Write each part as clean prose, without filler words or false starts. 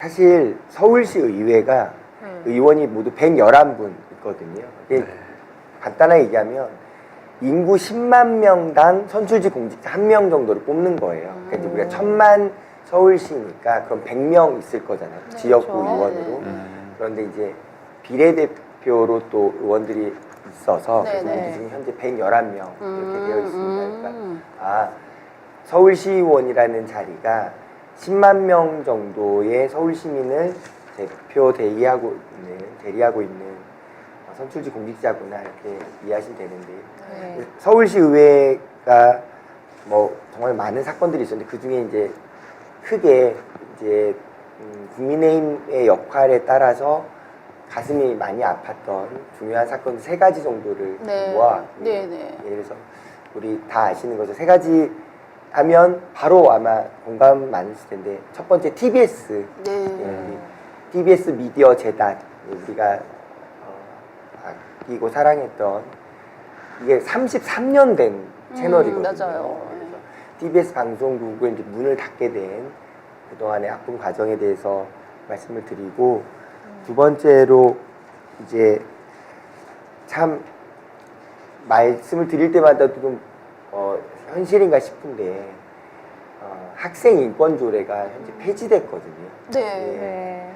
사실 서울시 의회가 의원이 모두 111분 있거든요. 네. 간단하게 얘기하면 인구 10만 명당 선출직 공직자 1명 정도를 뽑는 거예요. 그러니까 이제 우리가 1000만 서울시니까 그럼 100명 있을 거잖아요. 네, 지역구 그렇죠. 의원으로. 그런데 이제 비례대표로 또 의원들이 있어서 그래서 네네. 우리 지금 현재 111명 이렇게 되어 있습니다. 그러니까 서울시의원이라는 자리가 10만 명 정도의 서울 시민을 대표 대리하고 있는 선출직 공직자구나 이렇게 이해하시면 되는데 네. 서울시 의회가 뭐 정말 많은 사건들이 있었는데 그 중에 이제 크게 이제 국민의힘의 역할에 따라서 가슴이 많이 아팠던 중요한 사건 3가지 정도를 네. 모아왔고요. 네네. 예를 들어서 우리 다 아시는 거죠. 3가지 하면 바로 아마 공감 많으실 텐데 첫 번째 TBS, 네. 우리 TBS 미디어 재단 우리가 아끼고 사랑했던 이게 33년 된 채널이거든요. 맞아요. 그래서 TBS 방송국을 이제 문을 닫게 된 그동안의 아픈 과정에 대해서 말씀을 드리고 두 번째로 이제 참 말씀을 드릴 때마다 좀 현실인가 싶은데 학생 인권 조례가 현재 폐지됐거든요. 네. 예.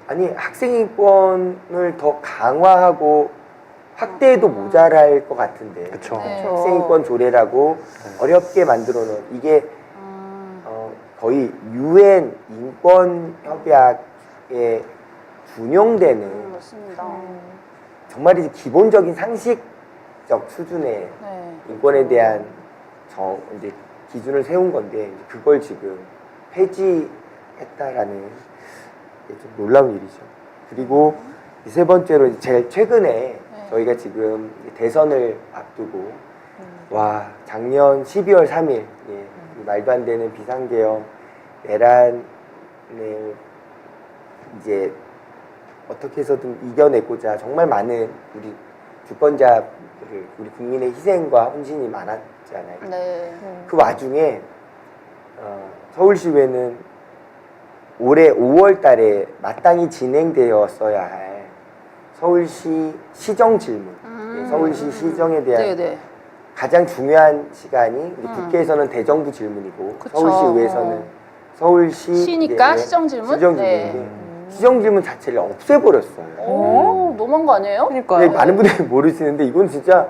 아니 학생 인권을 더 강화하고 확대해도 모자랄 것 같은데 그쵸. 네. 학생 인권 조례라고 어렵게 만들어 놓은 이게 거의 UN 인권 협약에 준용되는 맞습니다. 정말 이제 기본적인 상식적 수준의 네. 인권에 대한 이제 기준을 세운 건데 그걸 지금 폐지했다라는 게 좀 놀라운 일이죠. 그리고 세 번째로 이제 제일 최근에 저희가 지금 대선을 앞두고 와 작년 12월 3일 이 말도 안 되는 비상계엄 내란을 이제 어떻게 해서든 이겨내고자 정말 많은 우리 주권자들을 우리 국민의 희생과 헌신이 많았잖아요. 네. 그 와중에 서울시의회는 올해 5월 달에 마땅히 진행되었어야 할 서울시 시정 질문, 서울시 시정에 대한 네네. 가장 중요한 시간이 우리 국회에서는 대정부 질문이고 그쵸. 서울시의회에서는 서울시 시니까 네, 시정 질문? 시정 네. 질문인데 시정 질문 자체를 없애버렸어요. 오, 너무한 거 아니에요? 네, 많은 분들이 모르시는데 이건 진짜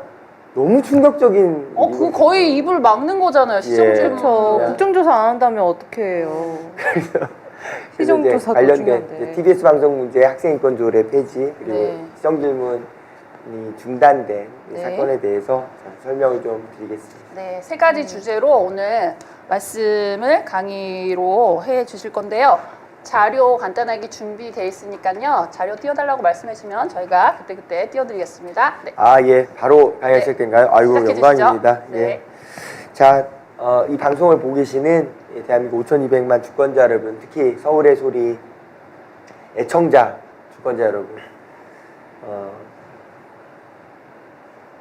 너무 충격적인 그거 거의 입을 막는 거잖아요, 시정 예. 질문. 그렇죠. 네. 국정조사 안 한다면 어떻게 해요? 시정조사도 관련된 중요한데. TBS 방송 문제 학생인권 조례 폐지 그리고 네. 시정 질문이 중단된 이 네. 사건에 대해서 설명을 좀 드리겠습니다. 네, 3가지 주제로 오늘 말씀을 강의로 해 주실 건데요. 자료 간단하게 준비되어 있으니까요. 자료 띄워달라고 말씀해 주시면 저희가 그때그때 띄워드리겠습니다. 네. 예, 바로 강의하실 네. 텐가요? 아이고 시작해 주시죠. 영광입니다. 네. 예. 자, 이 방송을 보고 계시는 대한민국 5,200만 주권자 여러분, 특히 서울의 소리 애청자 주권자 여러분,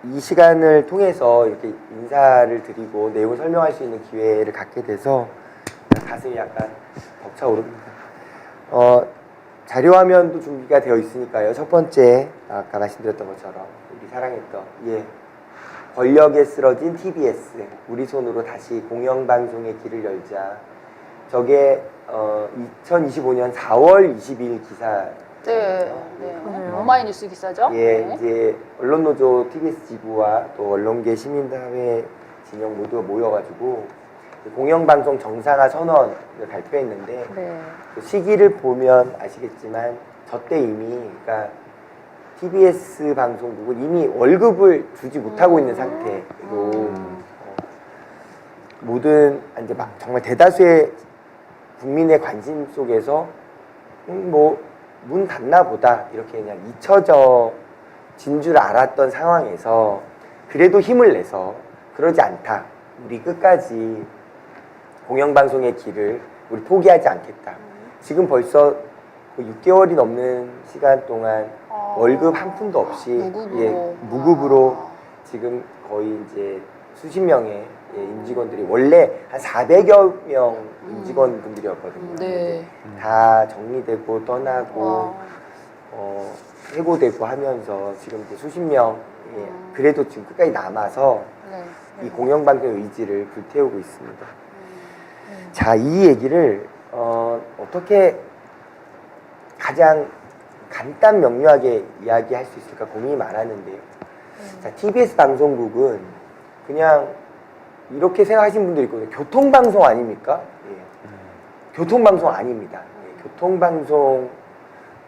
이 시간을 통해서 이렇게 인사를 드리고 내용을 설명할 수 있는 기회를 갖게 돼서 가슴이 약간 벅차오릅니다. 자료 화면도 준비가 되어 있으니까요. 첫 번째, 아까 말씀드렸던 것처럼 우리 사랑했던 권력에 쓰러진 TBS, 우리 손으로 다시 공영방송의 길을 열자. 저게 2025년 4월 20일 기사. 네. 네. 오마이뉴스 기사죠? 예, 네. 이제 언론노조 TBS 지부와 또 언론계 시민사회 진영 모두가 모여가지고 공영방송 정상화 선언을 발표했는데 네. 그 시기를 보면 아시겠지만 저때 이미 그러니까 TBS 방송국은 이미 월급을 주지 못하고 있는 상태로 모든 이제 막 정말 대다수의 국민의 관심 속에서 뭐 문 닫나 보다 이렇게 그냥 잊혀진 줄 알았던 상황에서 그래도 힘을 내서 그러지 않다. 우리 끝까지 공영방송의 길을 우리 포기하지 않겠다. 지금 벌써 6개월이 넘는 시간 동안 월급 한 푼도 없이 무급으로. 무급으로 지금 거의 이제 수십 명의 예, 임직원들이 원래 한 400여 명 임직원분들이었거든요. 네. 다 정리되고 떠나고 와. 해고되고 하면서 지금 이제 수십 명 그래도 지금 끝까지 남아서 네. 이 공영방송의 의지를 불태우고 있습니다. 자, 이 얘기를 어떻게 가장 간단 명료하게 이야기할 수 있을까 고민이 많았는데요. 자, TBS 방송국은 그냥 이렇게 생각하시는 분들이 있거든요. 교통방송 아닙니까? 예. 교통방송 아닙니다. 예, 교통방송,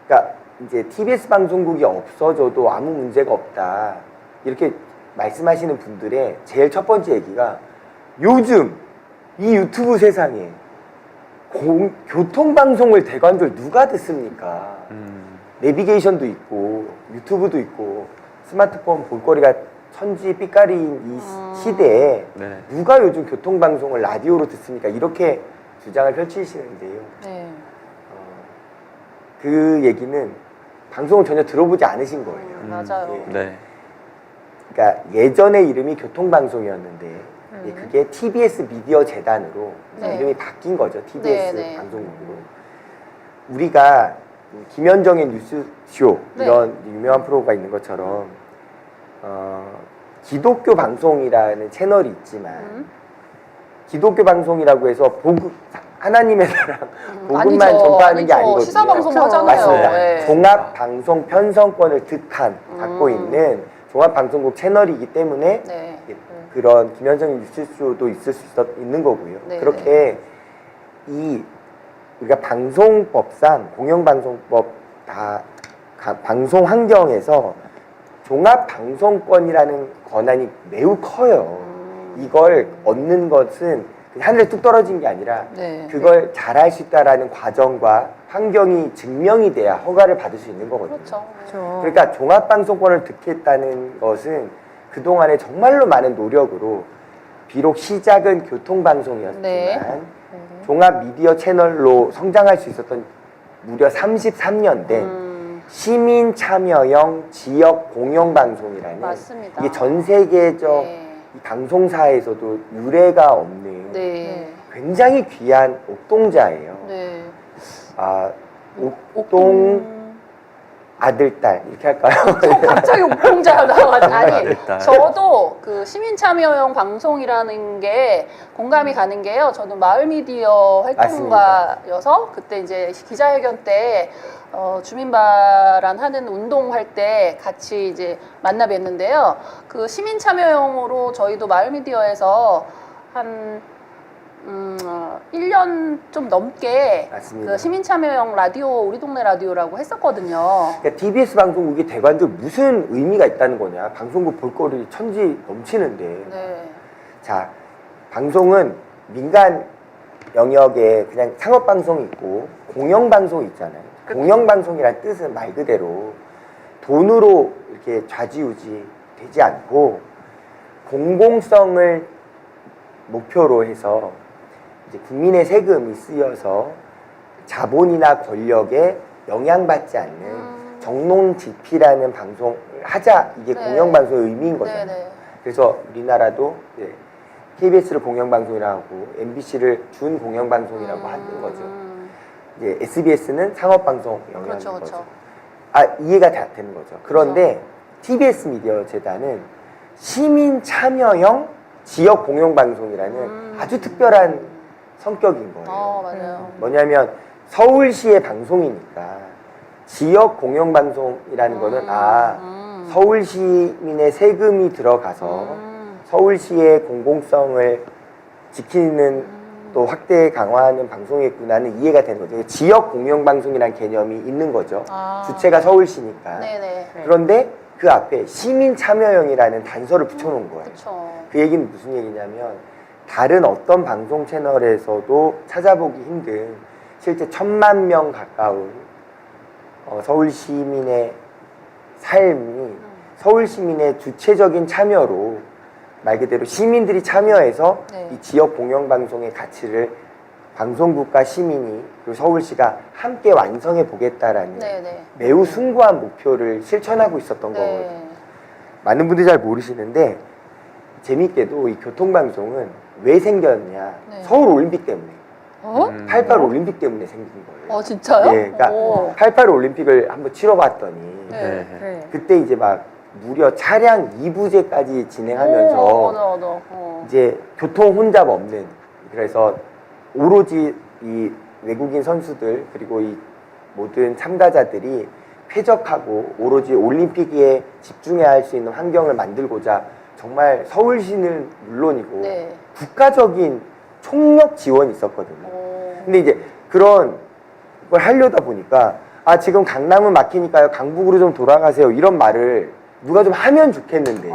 그러니까 이제 TBS 방송국이 없어져도 아무 문제가 없다. 이렇게 말씀하시는 분들의 제일 첫 번째 얘기가 요즘 이 유튜브 세상에 교통방송을 대관절 누가 듣습니까? 내비게이션도 있고 유튜브도 있고 스마트폰 볼거리가 천지 삐까리인 이 시대에 네. 누가 요즘 교통방송을 라디오로 듣습니까? 이렇게 주장을 펼치시는데요. 네. 그 얘기는 방송을 전혀 들어보지 않으신 거예요. 맞아요. 예. 네. 그러니까 예전에 이름이 교통방송이었는데 그게 TBS 미디어 재단으로 네. 이름이 바뀐 거죠. TBS 네, 네. 방송국으로. 우리가 김현정의 뉴스쇼 네. 이런 유명한 프로가 있는 것처럼 기독교 방송이라는 채널이 있지만 기독교 방송이라고 해서 하나님의 나라 복음만 아니죠. 전파하는 게 아니죠. 아니거든요. 시사방송 그렇죠. 하잖아요. 맞습니다. 네. 종합방송 편성권을 갖고 있는 종합방송국 채널이기 때문에 네. 그런 김현정 뉴스쇼도 있을 수 있는 거고요. 네, 그렇게 우리가 방송법상 공영방송법 방송 환경에서 종합방송권이라는 권한이 매우 커요. 이걸 얻는 것은 하늘에 뚝 떨어진 게 아니라 네. 그걸 잘할 수 있다라는 과정과 환경이 증명이 돼야 허가를 받을 수 있는 거거든요. 그렇죠. 그렇죠. 그러니까 종합방송권을 득했다는 것은 그동안에 정말로 많은 노력으로 비록 시작은 교통방송이었지만 네. 종합 미디어 채널로 성장할 수 있었던 무려 33년 된 시민 참여형 지역 공영방송이라는 맞습니다. 이게 전 세계적 네. 이 방송사에서도 유례가 없는 네. 굉장히 귀한 옥동자예요. 네. 아, 옥동 아들, 딸 이렇게 할까요? 갑자기 옥동자가 나와가지고 아니 일단. 저도 그 시민 참여형 방송이라는 게 공감이 가는 게요. 저도 마을 미디어 활동가여서 그때 이제 기자회견 때 주민 발언하는 운동할 때 같이 이제 만나 뵀는데요. 그 시민 참여형으로 저희도 마을 미디어에서 한 1년 좀 넘게 맞습니다. 그 시민 참여형 라디오 우리 동네 라디오라고 했었거든요. 그러니까 TBS 방송국이 대관절 무슨 의미가 있다는 거냐? 방송국 볼거리 천지 넘치는데. 네. 자, 방송은 민간 영역에 그냥 상업 방송이 있고 공영 방송이 있잖아요. 공영 방송이란 뜻은 말 그대로 돈으로 이렇게 좌지우지 되지 않고 공공성을 목표로 해서 이제 국민의 세금이 쓰여서 자본이나 권력에 영향받지 않는 정농지피라는 방송을 하자, 이게 네. 공영방송의 의미인 거잖아요. 네, 네. 그래서 우리나라도 이제 KBS를 공영방송이라고 하고 MBC를 준 공영방송이라고 하는 거죠. 이제 SBS는 상업방송 영역인 그렇죠, 거죠. 그렇죠. 아, 이해가 다 되는 거죠. 그런데 TBS 미디어 재단은 시민 참여형 지역 공영방송이라는 아주 특별한 성격인 거예요. 맞아요. 뭐냐면 서울시의 방송이니까 지역 공영방송이라는 거는 서울 시민의 세금이 들어가서 서울시의 공공성을 지키는 또 확대 강화하는 방송이겠구나는 이해가 되는 거죠. 지역 공영방송이라는 개념이 있는 거죠. 주체가 서울시니까. 네네. 그런데 그 앞에 시민 참여형이라는 단서를 붙여놓은 거예요. 그렇죠. 그 얘기는 무슨 얘기냐면 다른 어떤 방송 채널에서도 찾아보기 힘든 실제 1000만 명 가까운 서울 시민의 삶이 서울 시민의 주체적인 참여로 말 그대로 시민들이 참여해서 네. 이 지역 공영방송의 가치를 방송국과 시민이 그리고 서울시가 함께 완성해 보겠다라는 네네. 매우 숭고한 목표를 실천하고 있었던 거거든요. 네. 많은 분들이 잘 모르시는데 재밌게도 이 교통방송은 왜 생겼냐? 네. 서울 올림픽 때문에. 어? 88 올림픽 때문에 생긴 거예요. 진짜요? 예, 그러니까 오. 88 올림픽을 한번 치러봤더니 네. 네. 그때 이제 막 무려 차량 2부제까지 진행하면서 오, 맞아. 이제 교통 혼잡 없는, 그래서 오로지 이 외국인 선수들 그리고 이 모든 참가자들이 쾌적하고 오로지 올림픽에 집중해야 할 수 있는 환경을 만들고자 정말 서울시는 물론이고 네. 국가적인 총력 지원이 있었거든요. 오. 근데 이제 그런 걸 하려다 보니까 지금 강남은 막히니까요 강북으로 좀 돌아가세요 이런 말을 누가 좀 하면 좋겠는데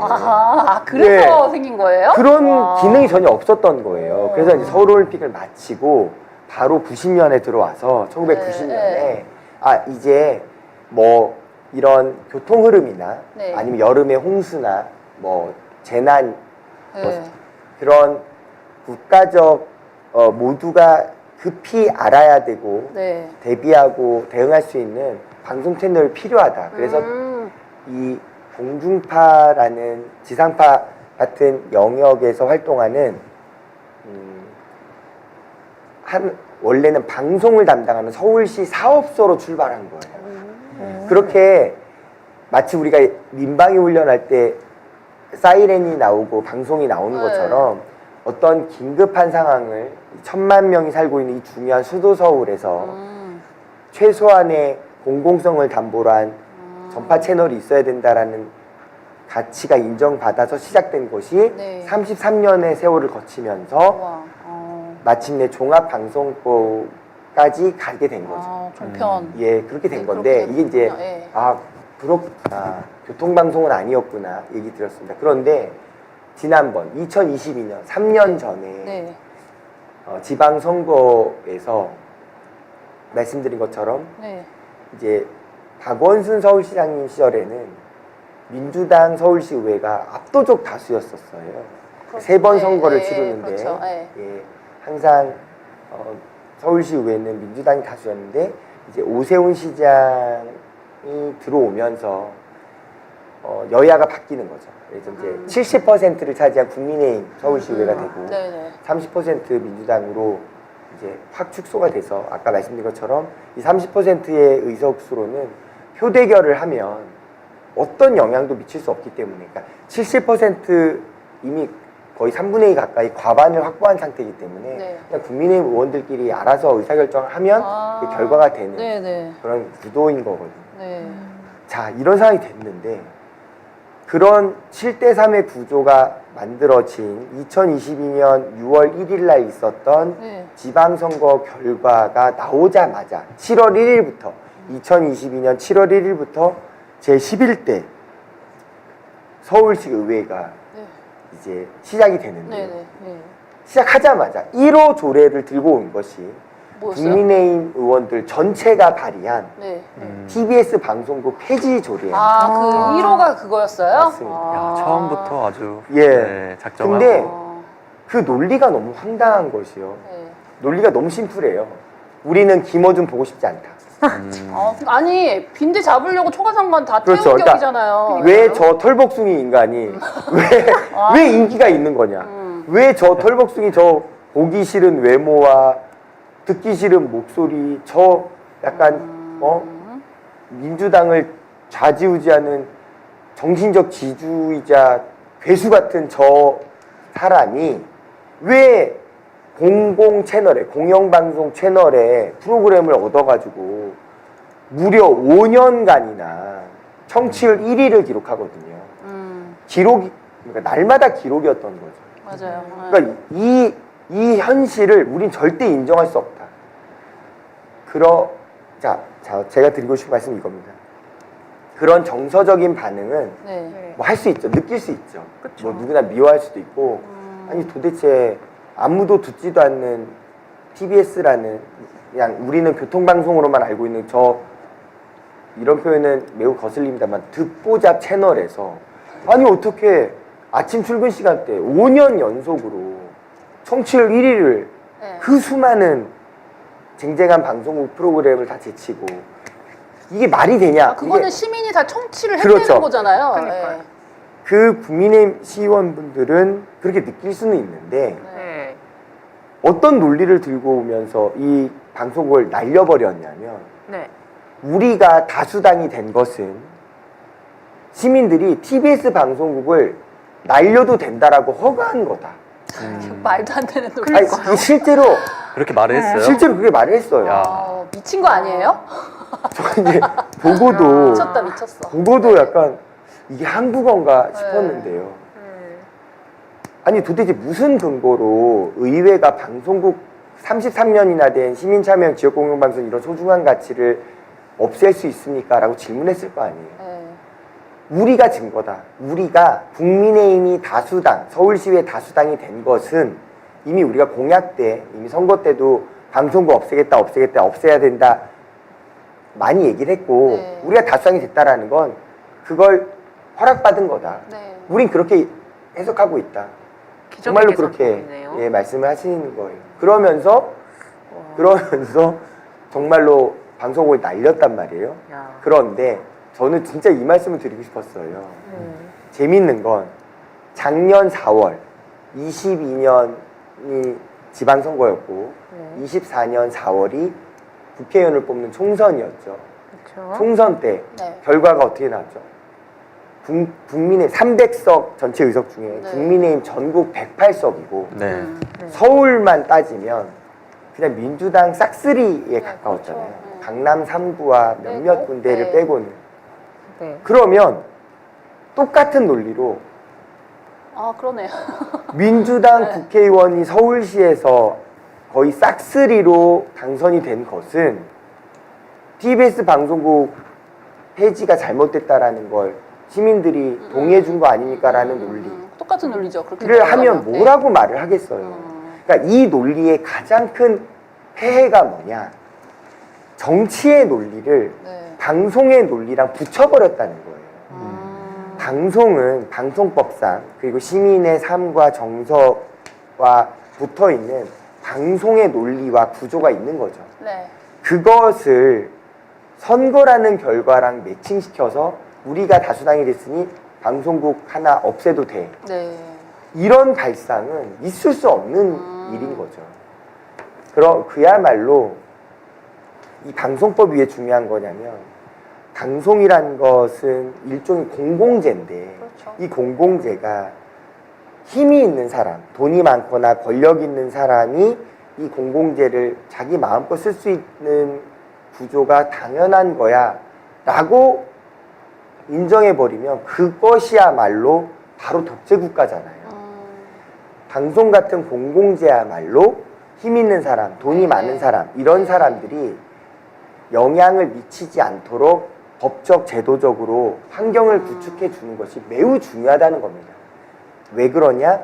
그래서 생긴 거예요? 그런 와. 기능이 전혀 없었던 거예요. 오. 그래서 이제 서울올림픽을 마치고 바로 90년에 들어와서 1990년에 네. 이제 뭐 이런 교통 흐름이나 네. 아니면 여름의 홍수나 뭐 재난 네. 그런 국가적 모두가 급히 알아야 되고 네. 대비하고 대응할 수 있는 방송 채널이 필요하다. 그래서 이 공중파라는 지상파 같은 영역에서 활동하는 원래는 방송을 담당하는 서울시 사업소로 출발한 거예요. 그렇게 마치 우리가 민방위 훈련할 때 사이렌이 나오고 방송이 나오는 네. 것처럼 어떤 긴급한 상황을 1000만 명이 살고 있는 이 중요한 수도 서울에서 최소한의 공공성을 담보로 한 전파 채널이 있어야 된다라는 가치가 인정받아서 시작된 것이 네. 33년의 세월을 거치면서 우와. 마침내 종합방송법까지 가게 된 거죠. 종편. 예, 그렇게 된 네, 건데 그렇게 이게 이제 됐군요. 예. 교통방송은 아니었구나 얘기 드렸습니다. 그런데 지난번 2022년 3년 전에 네. 지방선거에서 말씀드린 것처럼 네. 이제 박원순 서울시장님 시절에는 민주당 서울시 의회가 압도적 다수였었어요. 세 번 선거를 네, 치르는데 그렇죠. 네. 항상 서울시 의회는 민주당이 다수였는데 이제 오세훈 시장이 들어오면서 여야가 바뀌는 거죠. 그래서 이제 70%를 차지한 국민의힘 서울시 의회가 되고 네네. 30% 민주당으로 이제 확 축소가 돼서 아까 말씀드린 것처럼 이 30%의 의석수로는 표대결을 하면 어떤 영향도 미칠 수 없기 때문에, 그러니까 70% 이미 거의 3분의 2 가까이 과반을 확보한 상태이기 때문에 네. 그냥 국민의힘 의원들끼리 알아서 의사결정을 하면 그 결과가 되는 네네. 그런 구도인 거거든요. 네. 자, 이런 상황이 됐는데 그런 7대3의 구조가 만들어진 2022년 6월 1일 날 있었던 네. 지방선거 결과가 나오자마자 7월 1일부터 2022년 7월 1일부터 제11대 서울시 의회가 네. 이제 시작이 되는데 네네. 네. 시작하자마자 1호 조례를 들고 온 것이 뭐였어요? 국민의힘 의원들 전체가 발의한 네. TBS 방송국 폐지 조례예요. 그 1호가 그거였어요? 맞습니다. 야, 처음부터 아주 예. 작정하고. 근데 그 논리가 너무 황당한 것이요. 네. 논리가 너무 심플해요. 우리는 김어준 보고 싶지 않다. 아니 빈대 잡으려고 초과상관 다 그렇죠. 태운 그러니까 격이잖아요. 왜 저 털복숭이 인간이 왜 인기가 있는 거냐? 왜 저 털복숭이 저 보기 싫은 외모와 듣기 싫은 목소리, 저 약간 민주당을 좌지우지하는 정신적 지주이자 괴수 같은 저 사람이 왜 공공 채널에, 공영방송 채널에 프로그램을 얻어가지고 무려 5년간이나 청취율 1위를 기록하거든요. 기록이, 그러니까 날마다 기록이었던 거죠. 맞아요. 그러니까 이 현실을 우린 절대 인정할 수 없다. 자, 제가 드리고 싶은 말씀은 이겁니다. 그런 정서적인 반응은 네. 뭐 할 수 있죠. 느낄 수 있죠. 뭐 누구나 미워할 수도 있고 아니 도대체 아무도 듣지도 않는 TBS라는 그냥 우리는 교통방송으로만 알고 있는 이런 표현은 매우 거슬립니다만 듣보잡 채널에서 아니 어떻게 아침 출근 시간대 5년 연속으로 청취율 1위를 네. 그 수많은 쟁쟁한 방송국 프로그램을 다 제치고 이게 말이 되냐? 그거는 이게 시민이 다 청취를 그렇죠. 했다는 거잖아요. 그러니까요. 네. 그 국민의힘 시의원분들은 그렇게 느낄 수는 있는데 네. 어떤 논리를 들고 오면서 이 방송국을 날려버렸냐면 네. 우리가 다수당이 된 것은 시민들이 TBS 방송국을 날려도 된다라고 허가한 거다. 말도 안 되는 논리. 아니, 실제로 그렇게 말을 했어요? 실제로 그렇게 말을 했어요. 야. 미친 거 아니에요? 저 이제 보고도 미쳤다 미쳤어. 보고도 약간 이게 한국어인가 싶었는데요. 아니 도대체 무슨 근거로 의회가 방송국 33년이나 된 시민참여 지역공영방송 이런 소중한 가치를 없앨 수 있습니까? 라고 질문했을 거 아니에요. 네. 우리가 증거다. 우리가 국민의힘이 다수당, 서울시의 다수당이 된 것은 이미 우리가 공약 때, 이미 선거 때도 방송국 없애겠다, 없애야 된다 많이 얘기를 했고 네. 우리가 다수당이 됐다라는 건 그걸 허락받은 거다. 네. 우린 그렇게 해석하고 있다. 정말로 그렇게 예, 말씀을 하시는 거예요. 그러면서 정말로 방송국을 날렸단 말이에요. 야. 그런데 저는 진짜 이 말씀을 드리고 싶었어요. 재밌는 건 작년 4월 22년이 지방선거였고 24년 4월이 국회의원을 뽑는 총선이었죠. 그렇죠. 총선 때 네. 결과가 어떻게 나왔죠? 국민의 300석 전체 의석 중에 네. 국민의힘 전국 108석이고 네. 서울만 따지면 그냥 민주당 싹쓸이에 네, 가까웠잖아요. 그렇죠. 네. 강남 3구와 몇몇 빼고? 군데를 네. 빼고는. 네. 그러면 똑같은 논리로 아 그러네요. 민주당 국회의원이 서울시에서 거의 싹쓸이로 당선이 된 것은 TBS 방송국 폐지가 잘못됐다라는 걸 시민들이 동의해 준 거 아닙니까라는 논리. 똑같은 논리죠. 그렇게 를 하면 말하면. 뭐라고 말을 하겠어요. 그러니까 이 논리의 가장 큰 폐해가 뭐냐? 정치의 논리를 네. 방송의 논리랑 붙여버렸다는 거예요. 음. 방송은 방송법상 그리고 시민의 삶과 정서와 붙어 있는 방송의 논리와 구조가 있는 거죠. 네. 그것을 선거라는 결과랑 매칭시켜서 우리가 다수당이 됐으니 방송국 하나 없애도 돼. 네. 이런 발상은 있을 수 없는 일인 거죠. 그야말로 이 방송법이 왜 중요한 거냐면 방송이란 것은 일종의 공공재인데 그렇죠. 이 공공재가 힘이 있는 사람, 돈이 많거나 권력 있는 사람이 이 공공재를 자기 마음껏 쓸 수 있는 구조가 당연한 거야 라고 인정해버리면 그것이야말로 바로 독재국가잖아요. 방송 같은 공공재야말로 힘 있는 사람, 돈이 네. 많은 사람 이런 사람들이 영향을 미치지 않도록 법적, 제도적으로 환경을 구축해 주는 것이 매우 중요하다는 겁니다. 왜 그러냐?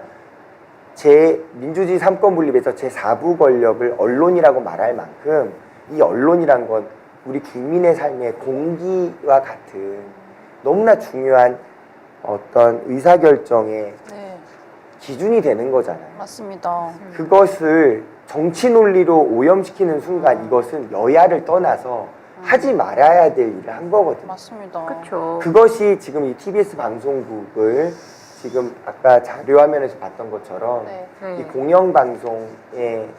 민주주의 3권 분립에서 제4부 권력을 언론이라고 말할 만큼 이 언론이란 건 우리 국민의 삶의 공기와 같은 너무나 중요한 어떤 의사결정의 네. 기준이 되는 거잖아요. 맞습니다. 그것을 정치 논리로 오염시키는 순간 이것은 여야를 떠나서 하지 말아야 될 일을 한 거거든요. 맞습니다. 그렇죠. 그것이 지금 이 TBS 방송국을 지금 아까 자료화면에서 봤던 것처럼 네. 이 공영방송의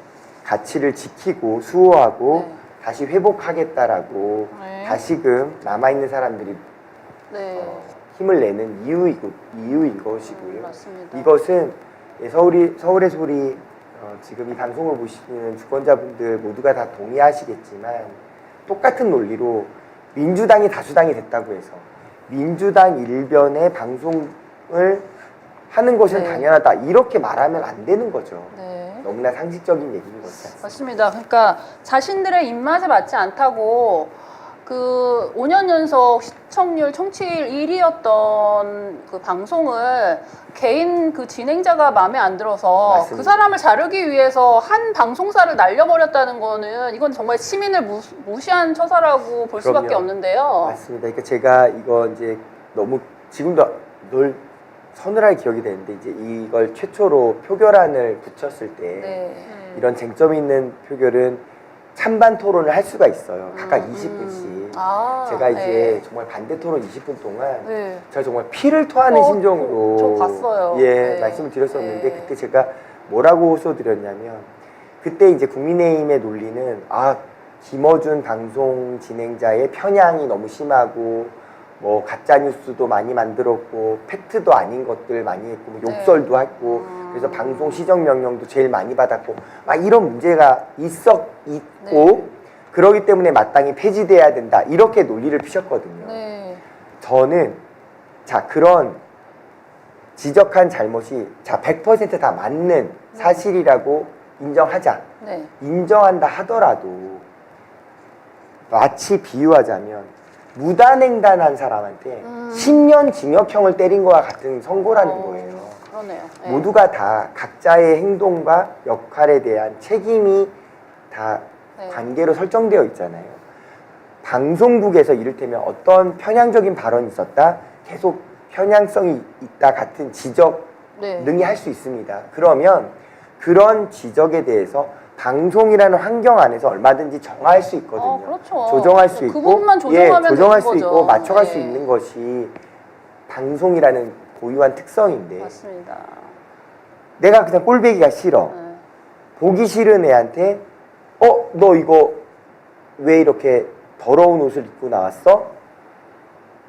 가치를 지키고 수호하고 네. 다시 회복하겠다라고 네. 다시금 남아있는 사람들이 네. 힘을 내는 이유인 것이고요. 맞습니다. 이것은 서울의 소리 지금 이 방송을 보시는 주권자분들 모두가 다 동의하시겠지만 똑같은 논리로 민주당이 다수당이 됐다고 해서 민주당 일변의 방송을 하는 것은 네. 당연하다 이렇게 말하면 안 되는 거죠. 네. 너무나 상식적인 얘기인 것이 같습니다. 맞습니다. 그러니까 자신들의 입맛에 맞지 않다고 그 5년 연속 시청률 청취율 1위였던 그 방송을 개인 그 진행자가 마음에 안 들어서 맞습니다. 그 사람을 자르기 위해서 한 방송사를 날려버렸다는 거는 이건 정말 시민을 무시한 처사라고 볼 수밖에 그럼요. 없는데요. 맞습니다. 그러니까 제가 이거 이제 너무 지금도 늘 서늘하게 기억이 되는데 이제 이걸 최초로 표결안을 붙였을 때 네. 이런 쟁점 있는 표결은 찬반 토론을 할 수가 있어요. 각각 20분씩. 제가 이제 네. 정말 반대 토론 20분 동안 네. 제가 정말 피를 토하는 심정으로 저 봤어요. 예, 네. 말씀을 드렸었는데 네. 그때 제가 뭐라고 호소드렸냐면 그때 이제 국민의힘의 논리는 김어준 방송 진행자의 편향이 너무 심하고 뭐 가짜 뉴스도 많이 만들었고 팩트도 아닌 것들 많이 했고 뭐 욕설도 했고 그래서 방송 시정 명령도 제일 많이 받았고 막 이런 문제가 있고 네. 그러기 때문에 마땅히 폐지돼야 된다 이렇게 논리를 피셨거든요. 네. 저는 자 그런 지적한 잘못이 자 100% 다 맞는 사실이라고 인정하자. 네. 인정한다 하더라도 마치 비유하자면 무단횡단한 사람한테 10년 징역형을 때린 거와 같은 선고라는 거예요. 그러네요. 네. 모두가 다 각자의 행동과 역할에 대한 책임이 다 네. 관계로 설정되어 있잖아요. 방송국에서 이를테면 어떤 편향적인 발언이 있었다, 계속 편향성이 있다 같은 지적 네. 능히 할 수 있습니다. 그러면 그런 지적에 대해서 방송이라는 환경 안에서 얼마든지 정할 수 있거든요. 그렇죠. 조정할 수 그 있고, 부분만 조정하면 조정할 되는 수 있고 거죠. 맞춰갈 수 네. 있는 것이 방송이라는 고유한 특성인데 맞습니다. 내가 그냥 꼴배기가 싫어. 네. 보기 싫은 애한테 너 이거 왜 이렇게 더러운 옷을 입고 나왔어?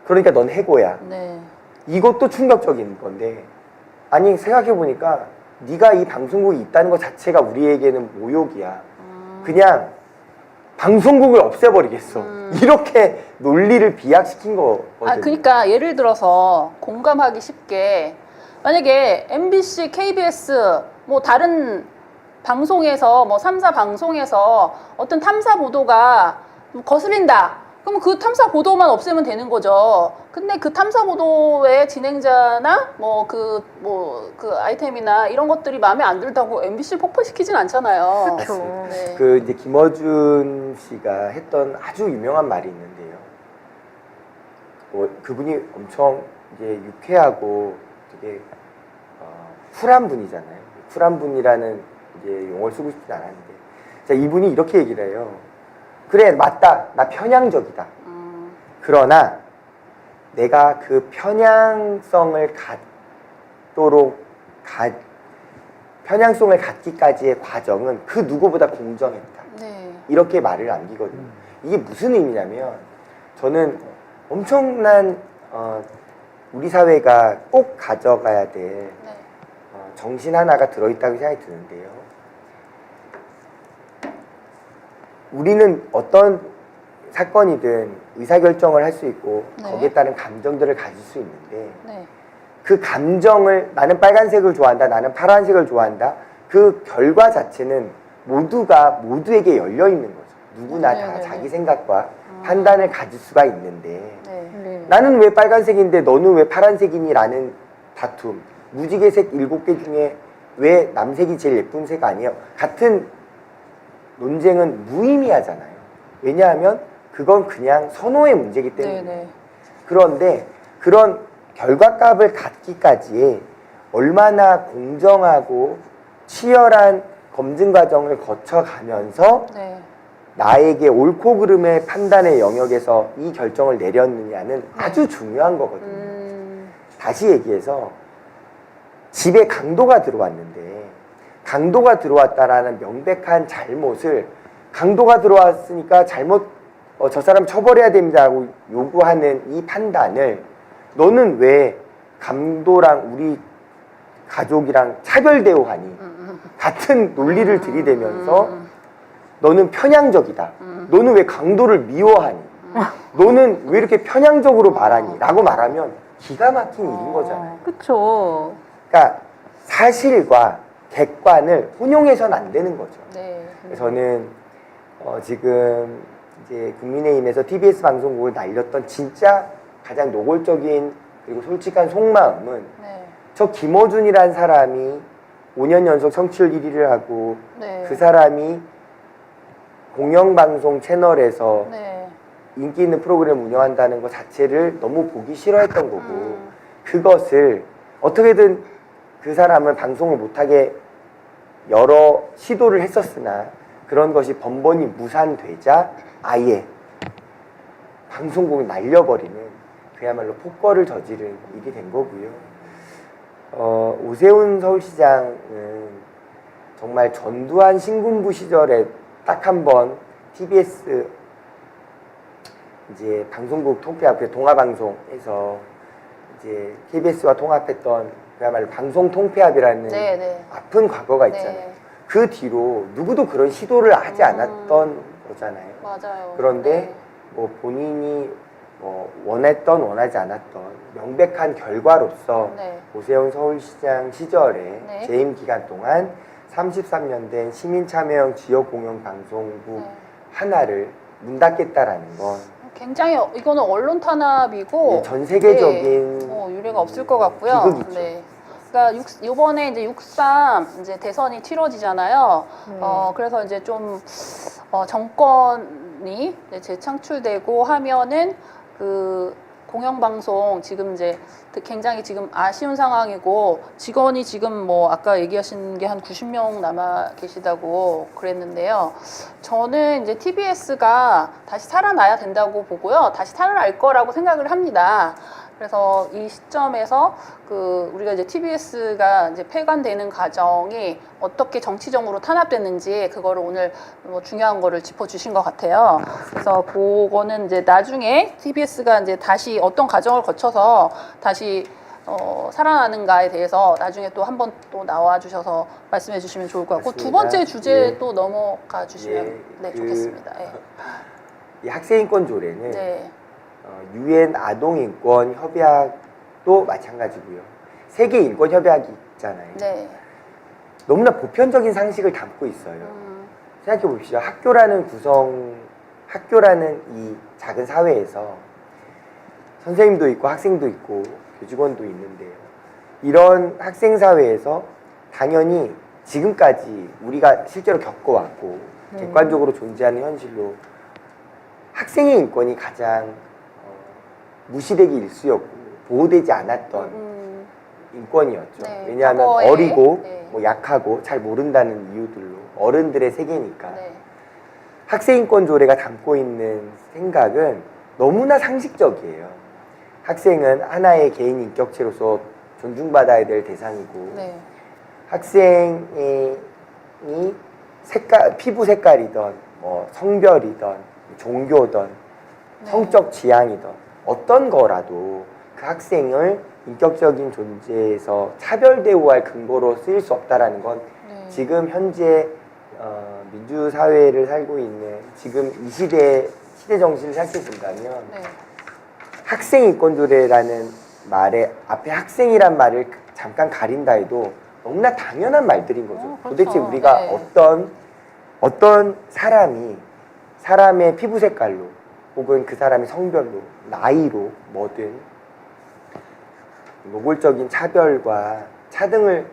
그러니까 넌 해고야. 네. 이것도 충격적인 건데 아니 생각해보니까 네가 이 방송국이 있다는 것 자체가 우리에게는 모욕이야. 그냥 방송국을 없애버리겠어. 이렇게 논리를 비약시킨 거거든요. 그러니까 예를 들어서 공감하기 쉽게 만약에 MBC, KBS 뭐 다른 방송에서 뭐 3사 방송에서 어떤 탐사 보도가 거슬린다. 그럼 그 탐사 보도만 없애면 되는 거죠. 근데 그 탐사 보도의 진행자나 그 아이템이나 이런 것들이 마음에 안 들다고 MBC를 폭파시키진 않잖아요. 그렇죠. 네. 그 이제 김어준 씨가 했던 아주 유명한 말이 있는데요. 그분이 엄청 이제 유쾌하고 되게 쿨한 분이잖아요. 쿨한 분이라는 이제 용어를 쓰고 싶진 않았는데, 자 이분이 이렇게 얘기를 해요. 그래 맞다, 나 편향적이다. 그러나 내가 그 편향성을 갖기까지의 과정은 그 누구보다 공정했다. 네. 이렇게 말을 남기거든요. 이게 무슨 의미냐면 저는 엄청난 우리 사회가 꼭 가져가야 될 네. 정신 하나가 들어있다고 생각이 드는데요. 우리는 어떤 사건이든 의사결정을 할 수 있고 네. 거기에 따른 감정들을 가질 수 있는데 네. 그 감정을 나는 빨간색을 좋아한다, 나는 파란색을 좋아한다, 그 결과 자체는 모두가 모두에게 열려 있는 거죠. 누구나 다 네네네. 자기 생각과 판단을 가질 수가 있는데 네. 네. 나는 왜 빨간색인데 너는 왜 파란색이니? 라는 다툼, 무지개색 7개 중에 왜 남색이 제일 예쁜 색 아니에요? 같은 논쟁은 무의미하잖아요. 왜냐하면 그건 그냥 선호의 문제이기 때문에. 네네. 그런데 그런 결과값을 갖기까지에 얼마나 공정하고 치열한 검증 과정을 거쳐가면서 네. 나에게 옳고 그름의 판단의 영역에서 이 결정을 내렸느냐는 아주 중요한 거거든요. 다시 얘기해서 집에 강도가 들어왔는데 강도가 들어왔다라는 명백한 잘못을 강도가 들어왔으니까 저 사람 처벌해야 됩니다라고 요구하는 이 판단을 너는 왜 강도랑 우리 가족이랑 차별 대우하니? 같은 논리를 들이대면서 너는 편향적이다. 너는 왜 강도를 미워하니? 너는 왜 이렇게 편향적으로 말하니? 라고 말하면 기가 막힌 일인 거잖아요. 그쵸. 그러니까 사실과 객관을 혼용해서는 안 되는 거죠. 네. 저는 지금 이제 국민의힘에서 TBS 방송국을 날렸던 진짜 가장 노골적인 그리고 솔직한 속마음은 네. 저 김어준이라는 사람이 5년 연속 청취율 1위를 하고 네. 그 사람이 공영방송 채널에서 네. 인기 있는 프로그램을 운영한다는 것 자체를 너무 보기 싫어했던 거고 그것을 어떻게든 그 사람은 방송을 못하게 여러 시도를 했었으나 그런 것이 번번이 무산되자 아예 방송국을 날려버리는 그야말로 폭거를 저지른 일이 된 거고요. 오세훈 서울시장은 정말 전두환 신군부 시절에 딱 한 번 TBS 이제 방송국 통폐합, 그 동아방송에서 이제 KBS와 통합했던 그야말로 방송 통폐합이라는 네, 네. 아픈 과거가 있잖아요. 네. 그 뒤로 누구도 그런 시도를 하지 않았던 거잖아요. 맞아요. 그런데 네. 뭐 본인이 뭐 원했던 원하지 않았던 명백한 결과로서 네. 오세훈 서울시장 시절에 네. 재임 기간 동안 33년 된 시민참여형 지역공영방송국 네. 하나를 문 닫겠다라는 건 굉장히 이거는 언론 탄압이고 네, 전 세계적인 네, 유례가 없을 것 같고요. 비극이죠. 네. 그러니까 이번에 이제 6.3 이제 대선이 치러지잖아요. 그래서 이제 좀 정권이 이제 재창출되고 하면은 그 공영방송 지금 이제 굉장히 지금 아쉬운 상황이고 직원이 지금 뭐 아까 얘기하신 게 한 90명 남아 계시다고 그랬는데요. 저는 이제 TBS가 다시 살아나야 된다고 보고요. 다시 살아날 거라고 생각을 합니다. 그래서 이 시점에서 그 우리가 이제 TBS가 이제 폐관되는 과정이 어떻게 정치적으로 탄압됐는지 그거를 오늘 뭐 중요한 거를 짚어주신 것 같아요. 그래서 그거는 이제 나중에 TBS가 이제 다시 어떤 과정을 거쳐서 다시 살아나는가에 대해서 나중에 또 한 번 또 나와 주셔서 말씀해 주시면 좋을 것 같고 두 번째 주제 예. 또 넘어가 주시면 예, 네 그 좋겠습니다. 예. 이 학생인권 조례는 네. UN 아동인권 협약도 마찬가지고요. 세계 인권 협약이 있잖아요. 네. 너무나 보편적인 상식을 담고 있어요. 생각해 봅시다. 학교라는 이 작은 사회에서 선생님도 있고 학생도 있고 교직원도 있는데요. 이런 학생 사회에서 당연히 지금까지 우리가 실제로 겪어왔고 객관적으로 존재하는 현실로 학생의 인권이 가장 무시되기 일쑤였고 보호되지 않았던 인권이었죠. 네, 왜냐하면 과거에, 어리고 네. 뭐 약하고 잘 모른다는 이유들로 어른들의 세계니까 네. 학생인권 조례가 담고 있는 생각은 너무나 상식적이에요. 학생은 하나의 개인 인격체로서 존중받아야 될 대상이고 네. 학생이 피부 색깔이든 뭐 성별이든 종교든 성적 지향이든 어떤 거라도 그 학생을 인격적인 존재에서 차별 대우할 근거로 쓰일 수 없다라는 건 네. 지금 현재 민주사회를 살고 있는 지금 이 시대 정신을 생각해 본다면 네. 학생인권조례라는 말에 앞에 학생이란 말을 잠깐 가린다 해도 너무나 당연한 말들인 거죠. 그렇죠. 도대체 우리가 네. 어떤 사람의 피부 색깔로 혹은 그 사람의 성별로 나이로 뭐든 노골적인 차별과 차등을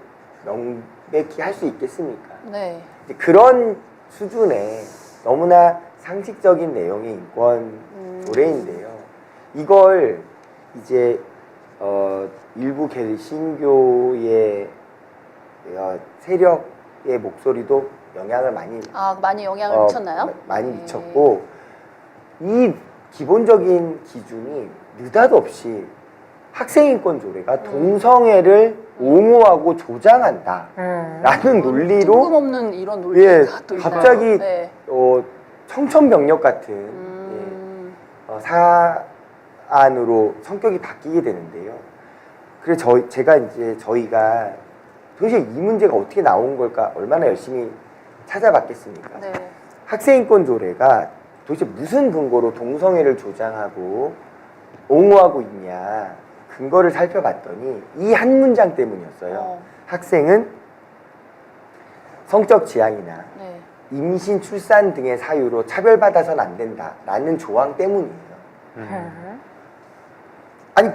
명백히 할 수 있겠습니까? 네. 이제 그런 수준의 너무나 상식적인 내용의 인권 조례인데요. 이걸 이제 일부 개신교의 세력의 목소리도 영향을 많이 영향을 미쳤나요? 많이 네. 미쳤고 이 기본적인 기준이 느닷없이 학생인권 조례가 동성애를 옹호하고 조장한다라는 논리로 뜬금없는 이런 논리가 예, 또 있나요? 갑자기 네. 청천벽력 같은 사안으로 성격이 바뀌게 되는데요. 그래서 저희가 도대체 이 문제가 어떻게 나온 걸까 얼마나 열심히 찾아봤겠습니까? 네. 학생인권 조례가 도대체 무슨 근거로 동성애를 조장하고 옹호하고 있냐 근거를 살펴봤더니 이 한 문장 때문이었어요. 학생은 성적 지향이나 네. 임신, 출산 등의 사유로 차별받아서는 안 된다라는 조항 때문이에요. 아니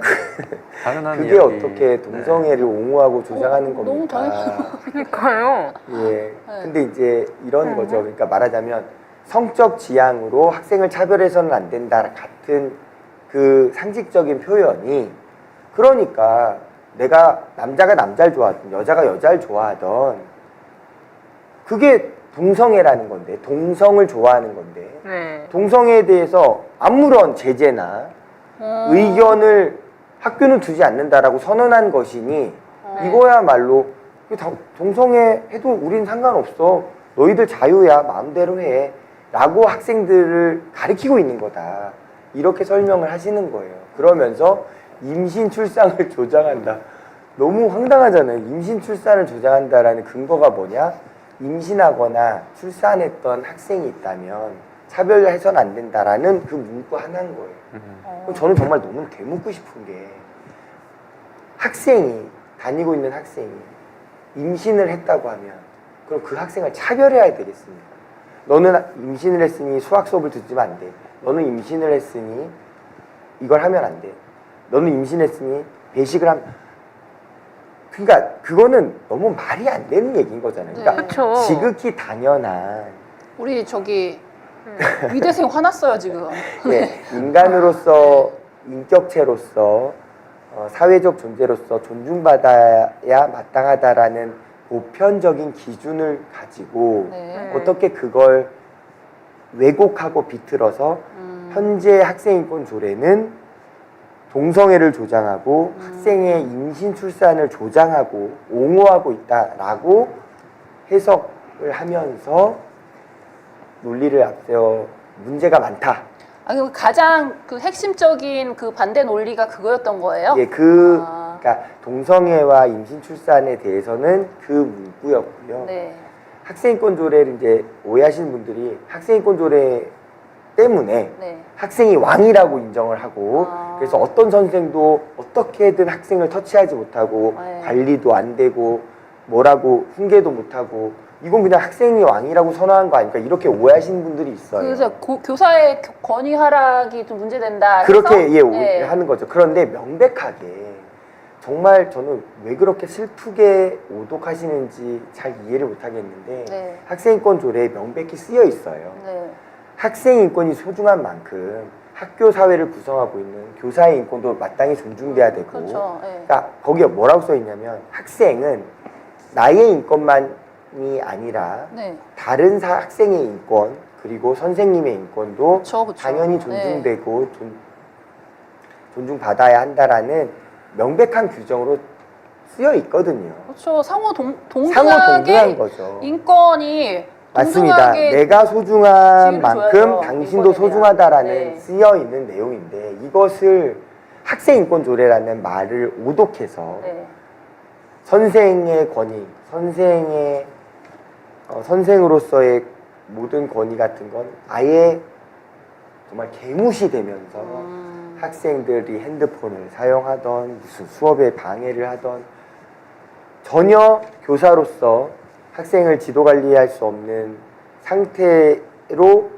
당연한 그게 이야기. 어떻게 동성애를 옹호하고 조장하는 겁니까? 너무 당연한 그러니까요. 예. 네. 근데 이제 이런 거죠. 그러니까 말하자면 성적 지향으로 학생을 차별해서는 안 된다 같은 그 상식적인 표현이 그러니까 내가 남자가 남자를 좋아하든 여자가 여자를 좋아하든 그게 동성애라는 건데, 동성을 좋아하는 건데, 네. 동성애에 대해서 아무런 제재나 의견을 학교는 두지 않는다라고 선언한 것이니 이거야말로 동성애 해도 우린 상관없어. 너희들 자유야. 마음대로 해. 라고 학생들을 가르치고 있는 거다. 이렇게 설명을 하시는 거예요. 그러면서 임신 출산을 조장한다. 너무 황당하잖아요. 임신 출산을 조장한다라는 근거가 뭐냐? 임신하거나 출산했던 학생이 있다면 차별해서는 안 된다라는 그 문구 하나인 거예요. 그럼 저는 정말 너무 되묻고 싶은 게 학생이 다니고 있는 학생이 임신을 했다고 하면 그럼 그 학생을 차별해야 되겠습니까? 너는 임신을 했으니 수학 수업을 듣지만 안 돼. 너는 임신을 했으니 이걸 하면 안 돼. 너는 임신했으니 배식을 하면 그러니까 그거는 너무 말이 안 되는 얘기인 거잖아요. 그러니까 그쵸. 지극히 당연한 우리 저기 위대생 화났어요 지금. 네, 인간으로서 인격체로서 사회적 존재로서 존중받아야 마땅하다라는 보편적인 기준을 가지고 네. 어떻게 그걸 왜곡하고 비틀어서 현재 학생인권 조례는 동성애를 조장하고 학생의 임신 출산을 조장하고 옹호하고 있다라고 해석을 하면서 논리를 앞세워 문제가 많다. 그 가장 그 핵심적인 그 반대 논리가 그거였던 거예요? 예, 그러니까 동성애와 임신 출산에 대해서는 그 문구였고요. 네. 학생인권 조례를 이제 오해하시는 분들이 학생인권 조례 때문에 네. 학생이 왕이라고 인정을 하고 그래서 어떤 선생도 어떻게든 학생을 터치하지 못하고 네. 관리도 안 되고 뭐라고 훈계도 못하고 이건 그냥 학생이 왕이라고 선언한 거 아닐까 이렇게 오해하시는 분들이 있어요. 그래서 교사의 권위 하락이 좀 문제된다. 해서? 그렇게 네. 하는 거죠. 그런데 명백하게 정말 저는 왜 그렇게 슬프게 오독하시는지 잘 이해를 못하겠는데 네. 학생인권 조례에 명백히 쓰여 있어요. 네. 학생 인권이 소중한 만큼 학교 사회를 구성하고 있는 교사의 인권도 마땅히 존중돼야 되고 그렇죠. 네. 그러니까 거기에 뭐라고 써 있냐면 학생은 나의 인권만이 아니라 네. 다른 학생의 인권 그리고 선생님의 인권도 그쵸, 그쵸. 당연히 존중되고 존중받아야 한다라는 명백한 규정으로 쓰여 있거든요. 그렇죠. 상호 상호 동등하게 동등한 거죠. 인권이 맞습니다. 동등하게 내가 소중한 지위를 만큼 줘야죠. 당신도 인권에 소중하다라는 대한. 네. 쓰여 있는 내용인데 이것을 학생인권조례라는 말을 오독해서 네. 선생의 권위, 선생으로서의 모든 권위 같은 건 아예 정말 개무시되면서 학생들이 핸드폰을 사용하던 무슨 수업에 방해를 하던 전혀 교사로서 학생을 지도 관리할 수 없는 상태로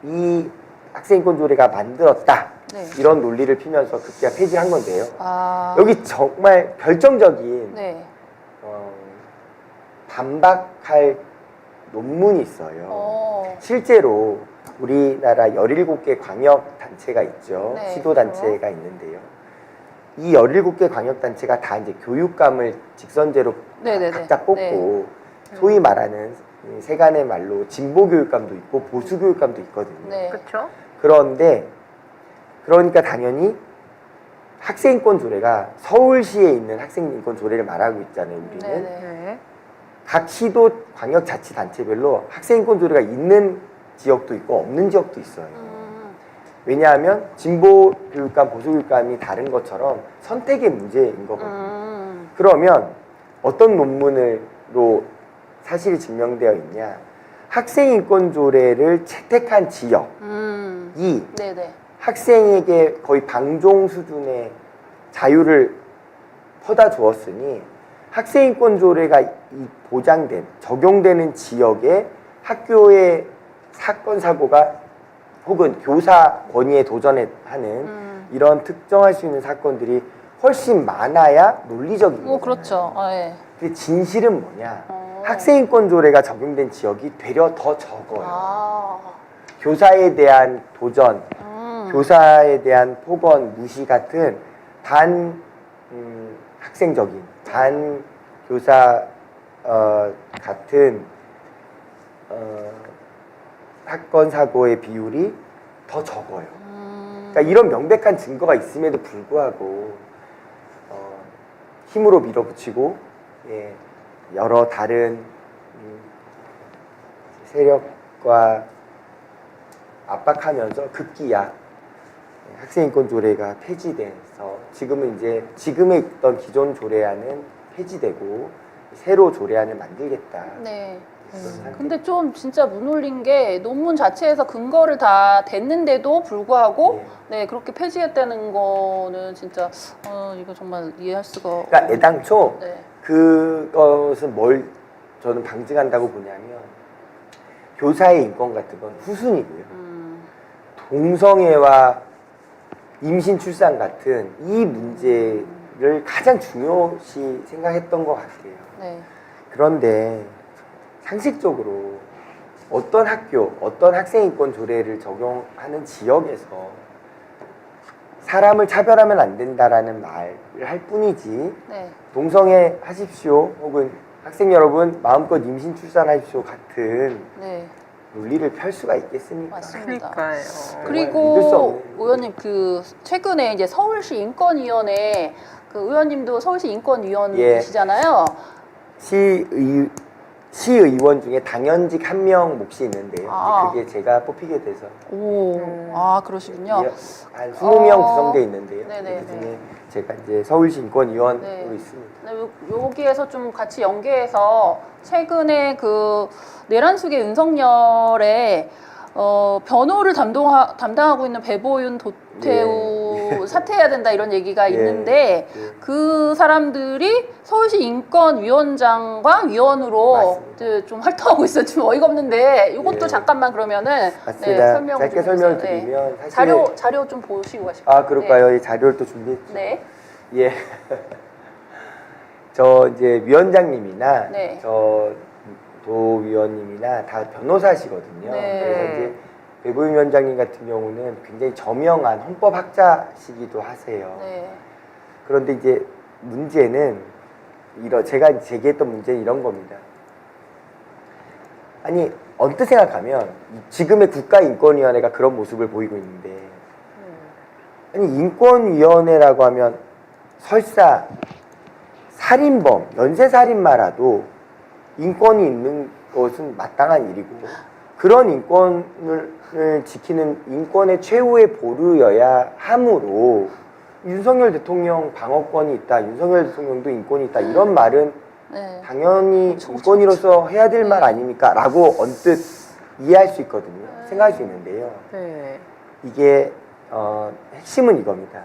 이 학생인권 조례가 만들었다. 네. 이런 논리를 피면서 급기야 폐지한 건데요. 아. 여기 정말 결정적인 네. 반박할 논문이 있어요. 실제로 우리나라 17개 광역단체가 있죠. 네, 시도단체가 있는데요. 이 17개 광역단체가 다 이제 교육감을 직선제로 네네네. 각자 뽑고 네. 소위 말하는 세간의 말로 진보교육감도 있고 보수교육감도 있거든요. 네. 그렇죠? 그런데 그러니까 당연히 학생인권 조례가 서울시에 있는 학생인권 조례를 말하고 있잖아요. 우리는 네네. 네. 각 시도 광역자치단체별로 학생인권 조례가 있는 지역도 있고 없는 지역도 있어요. 왜냐하면 진보 교육감, 보수 교육감이 다른 것처럼 선택의 문제인 거거든요. 그러면 어떤 논문으로 사실이 증명되어 있냐? 학생인권 조례를 채택한 지역이 네네. 학생에게 거의 방종 수준의 자유를 퍼다 주었으니 학생인권 조례가 보장된, 적용되는 지역에 학교의 사건, 사고가 혹은 교사 권위에 도전하는 이런 특정할 수 있는 사건들이 훨씬 많아야 논리적인 거예요. 그렇죠. 네. 근데 진실은 뭐냐? 학생인권 조례가 적용된 지역이 되려 더 적어요. 교사에 대한 도전, 교사에 대한 폭언, 무시 같은 학생적인, 교사 같은 사건 사고의 비율이 더 적어요. 그러니까 이런 명백한 증거가 있음에도 불구하고 힘으로 밀어붙이고 예, 여러 다른 세력과 압박하면서 급기야 학생인권 조례가 폐지돼서 지금은 이제 지금에 있던 기존 조례안은 폐지되고 새로 조례안을 만들겠다. 네. 그런 상태. 근데 좀 진짜 무놀린 게 논문 자체에서 근거를 다 댔는데도 불구하고 네 그렇게 폐지했다는 거는 진짜 이거 정말 이해할 수가 그러니까 애당초 네. 그것은 뭘 저는 방증한다고 보냐면 교사의 인권 같은 건 후순위고요. 동성애와 임신 출산 같은 이 문제를 가장 중요시 생각했던 것 같아요. 네. 그런데 상식적으로 어떤 학교, 어떤 학생인권 조례를 적용하는 지역에서 사람을 차별하면 안 된다라는 말을 할 뿐이지 네. 동성애 하십시오 혹은 학생 여러분 마음껏 임신 출산하십시오 같은 네. 논리를 펼 수가 있겠습니까? 맞습니다. 그러니까요. 믿을 수 그리고 없는 의원님 그 최근에 이제 서울시 인권위원회 그 의원님도 서울시 인권위원이시잖아요. 시의원 중에 당연직 한 명 몫이 있는데요. 아. 그게 제가 뽑히게 돼서 오, 아 그러시군요. 한 20명 구성돼 있는데요. 네네. 그 중에 제가 이제 서울시 인권위원으로 네. 있습니다. 네, 여기에서 좀 같이 연계해서 최근에 그 내란숙의 윤석열의 변호를 담당하고 있는 배보윤 도태우 사퇴해야 된다 이런 얘기가 예. 있는데 예. 그 사람들이 서울시 인권위원장과 위원으로 맞습니다. 좀 활동하고 있어요. 좀 어이가 없는데 이것도 예. 잠깐만 그러면은 맞습니다. 설명을 짧게 좀 설명을 해주세요. 네. 드리면 사실 자료 좀 보시고 가실까요? 아 그럴까요? 이 자료를 또 준비했죠. 네. 예. 저 이제 위원장님이나 네. 저 도위원님이나 다 변호사시거든요. 네. 그래서 이제 배보윤 위원장님 같은 경우는 굉장히 저명한 헌법학자시기도 하세요. 네. 그런데 이제 문제는 제가 제기했던 문제는 이런 겁니다. 아니 언뜻 생각하면 지금의 국가인권위원회가 그런 모습을 보이고 있는데 아니 인권위원회라고 하면 설사 살인범, 연쇄살인마라도 인권이 있는 것은 마땅한 일이고 그런 인권을 지키는 인권의 최후의 보루여야 하므로 윤석열 대통령 방어권이 있다, 윤석열 대통령도 인권이 있다 이런 말은 네. 당연히 그쵸, 인권위로서 해야 될 말 네. 아닙니까? 라고 언뜻 이해할 수 있거든요. 생각할 수 있는데요. 네. 이게 핵심은 이겁니다.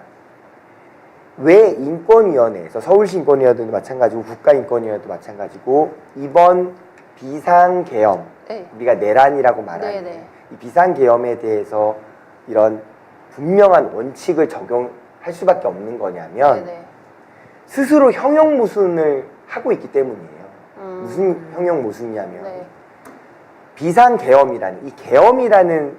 왜 인권위원회에서 서울시 인권위원회도 마찬가지고 국가인권위원회도 마찬가지고 이번 비상계엄 네. 우리가 내란이라고 말하는 네네. 이 비상계엄에 대해서 이런 분명한 원칙을 적용할 수밖에 없는 거냐면 네네. 스스로 형용모순을 하고 있기 때문이에요. 무슨 형용모순이냐면 네. 비상계엄이라는 이 계엄이라는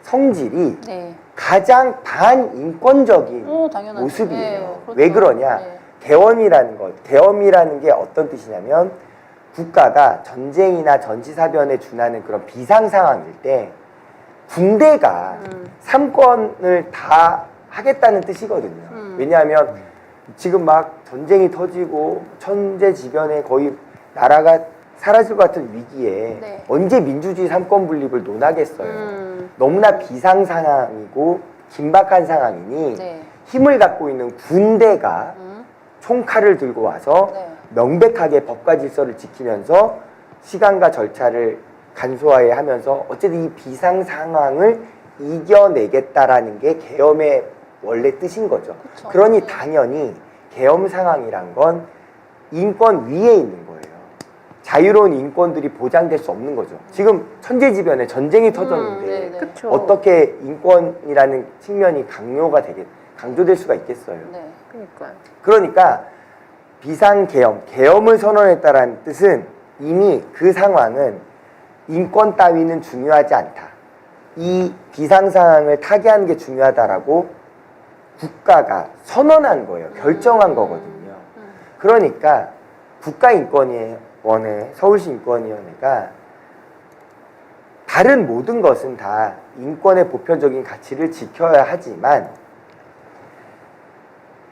성질이 네. 가장 반인권적인 당연하죠. 모습이에요. 네, 그렇죠. 왜 그러냐? 네. 계엄이라는 게 어떤 뜻이냐면 국가가 전쟁이나 전시사변에 준하는 그런 비상 상황일 때 군대가 삼권을 다 하겠다는 뜻이거든요. 왜냐하면 지금 막 전쟁이 터지고 천재지변에 거의 나라가 사라질 것 같은 위기에 네. 언제 민주주의 삼권 분립을 논하겠어요. 너무나 비상 상황이고 긴박한 상황이니 네. 힘을 갖고 있는 군대가 총칼을 들고 와서 네. 명백하게 법과 질서를 지키면서 시간과 절차를 간소화해 하면서 어쨌든 이 비상 상황을 이겨내겠다라는 게 계엄의 원래 뜻인 거죠. 그쵸. 그러니 네. 당연히 계엄 상황이란 건 인권 위에 있는 거예요. 자유로운 인권들이 보장될 수 없는 거죠. 지금 천재지변에 전쟁이 터졌는데 네네. 그쵸. 어떻게 인권이라는 측면이 강조될 수가 있겠어요. 네. 그러니까요. 그러니까 비상계엄, 계엄을 선언했다라는 뜻은 이미 그 상황은 인권 따위는 중요하지 않다. 이 비상 상황을 타개하는 게 중요하다라고 국가가 선언한 거예요. 결정한 거거든요. 그러니까 국가인권위원회, 서울시 인권위원회가 다른 모든 것은 다 인권의 보편적인 가치를 지켜야 하지만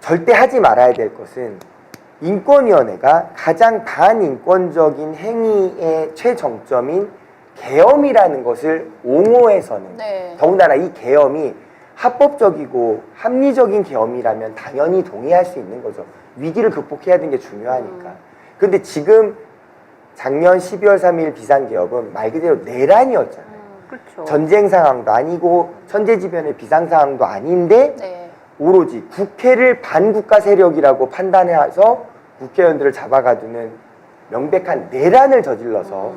절대 하지 말아야 될 것은 인권위원회가 가장 반인권적인 행위의 최정점인 계엄이라는 것을 옹호해서는 네. 더군다나 이 계엄이 합법적이고 합리적인 계엄이라면 당연히 동의할 수 있는 거죠. 위기를 극복해야 되는 게 중요하니까. 근데 지금 작년 12월 3일 비상계엄은 말 그대로 내란이었잖아요. 그렇죠. 전쟁 상황도 아니고 천재지변의 비상 상황도 아닌데 네. 오로지 국회를 반국가 세력이라고 판단해서 국회의원들을 잡아가두는 명백한 내란을 저질러서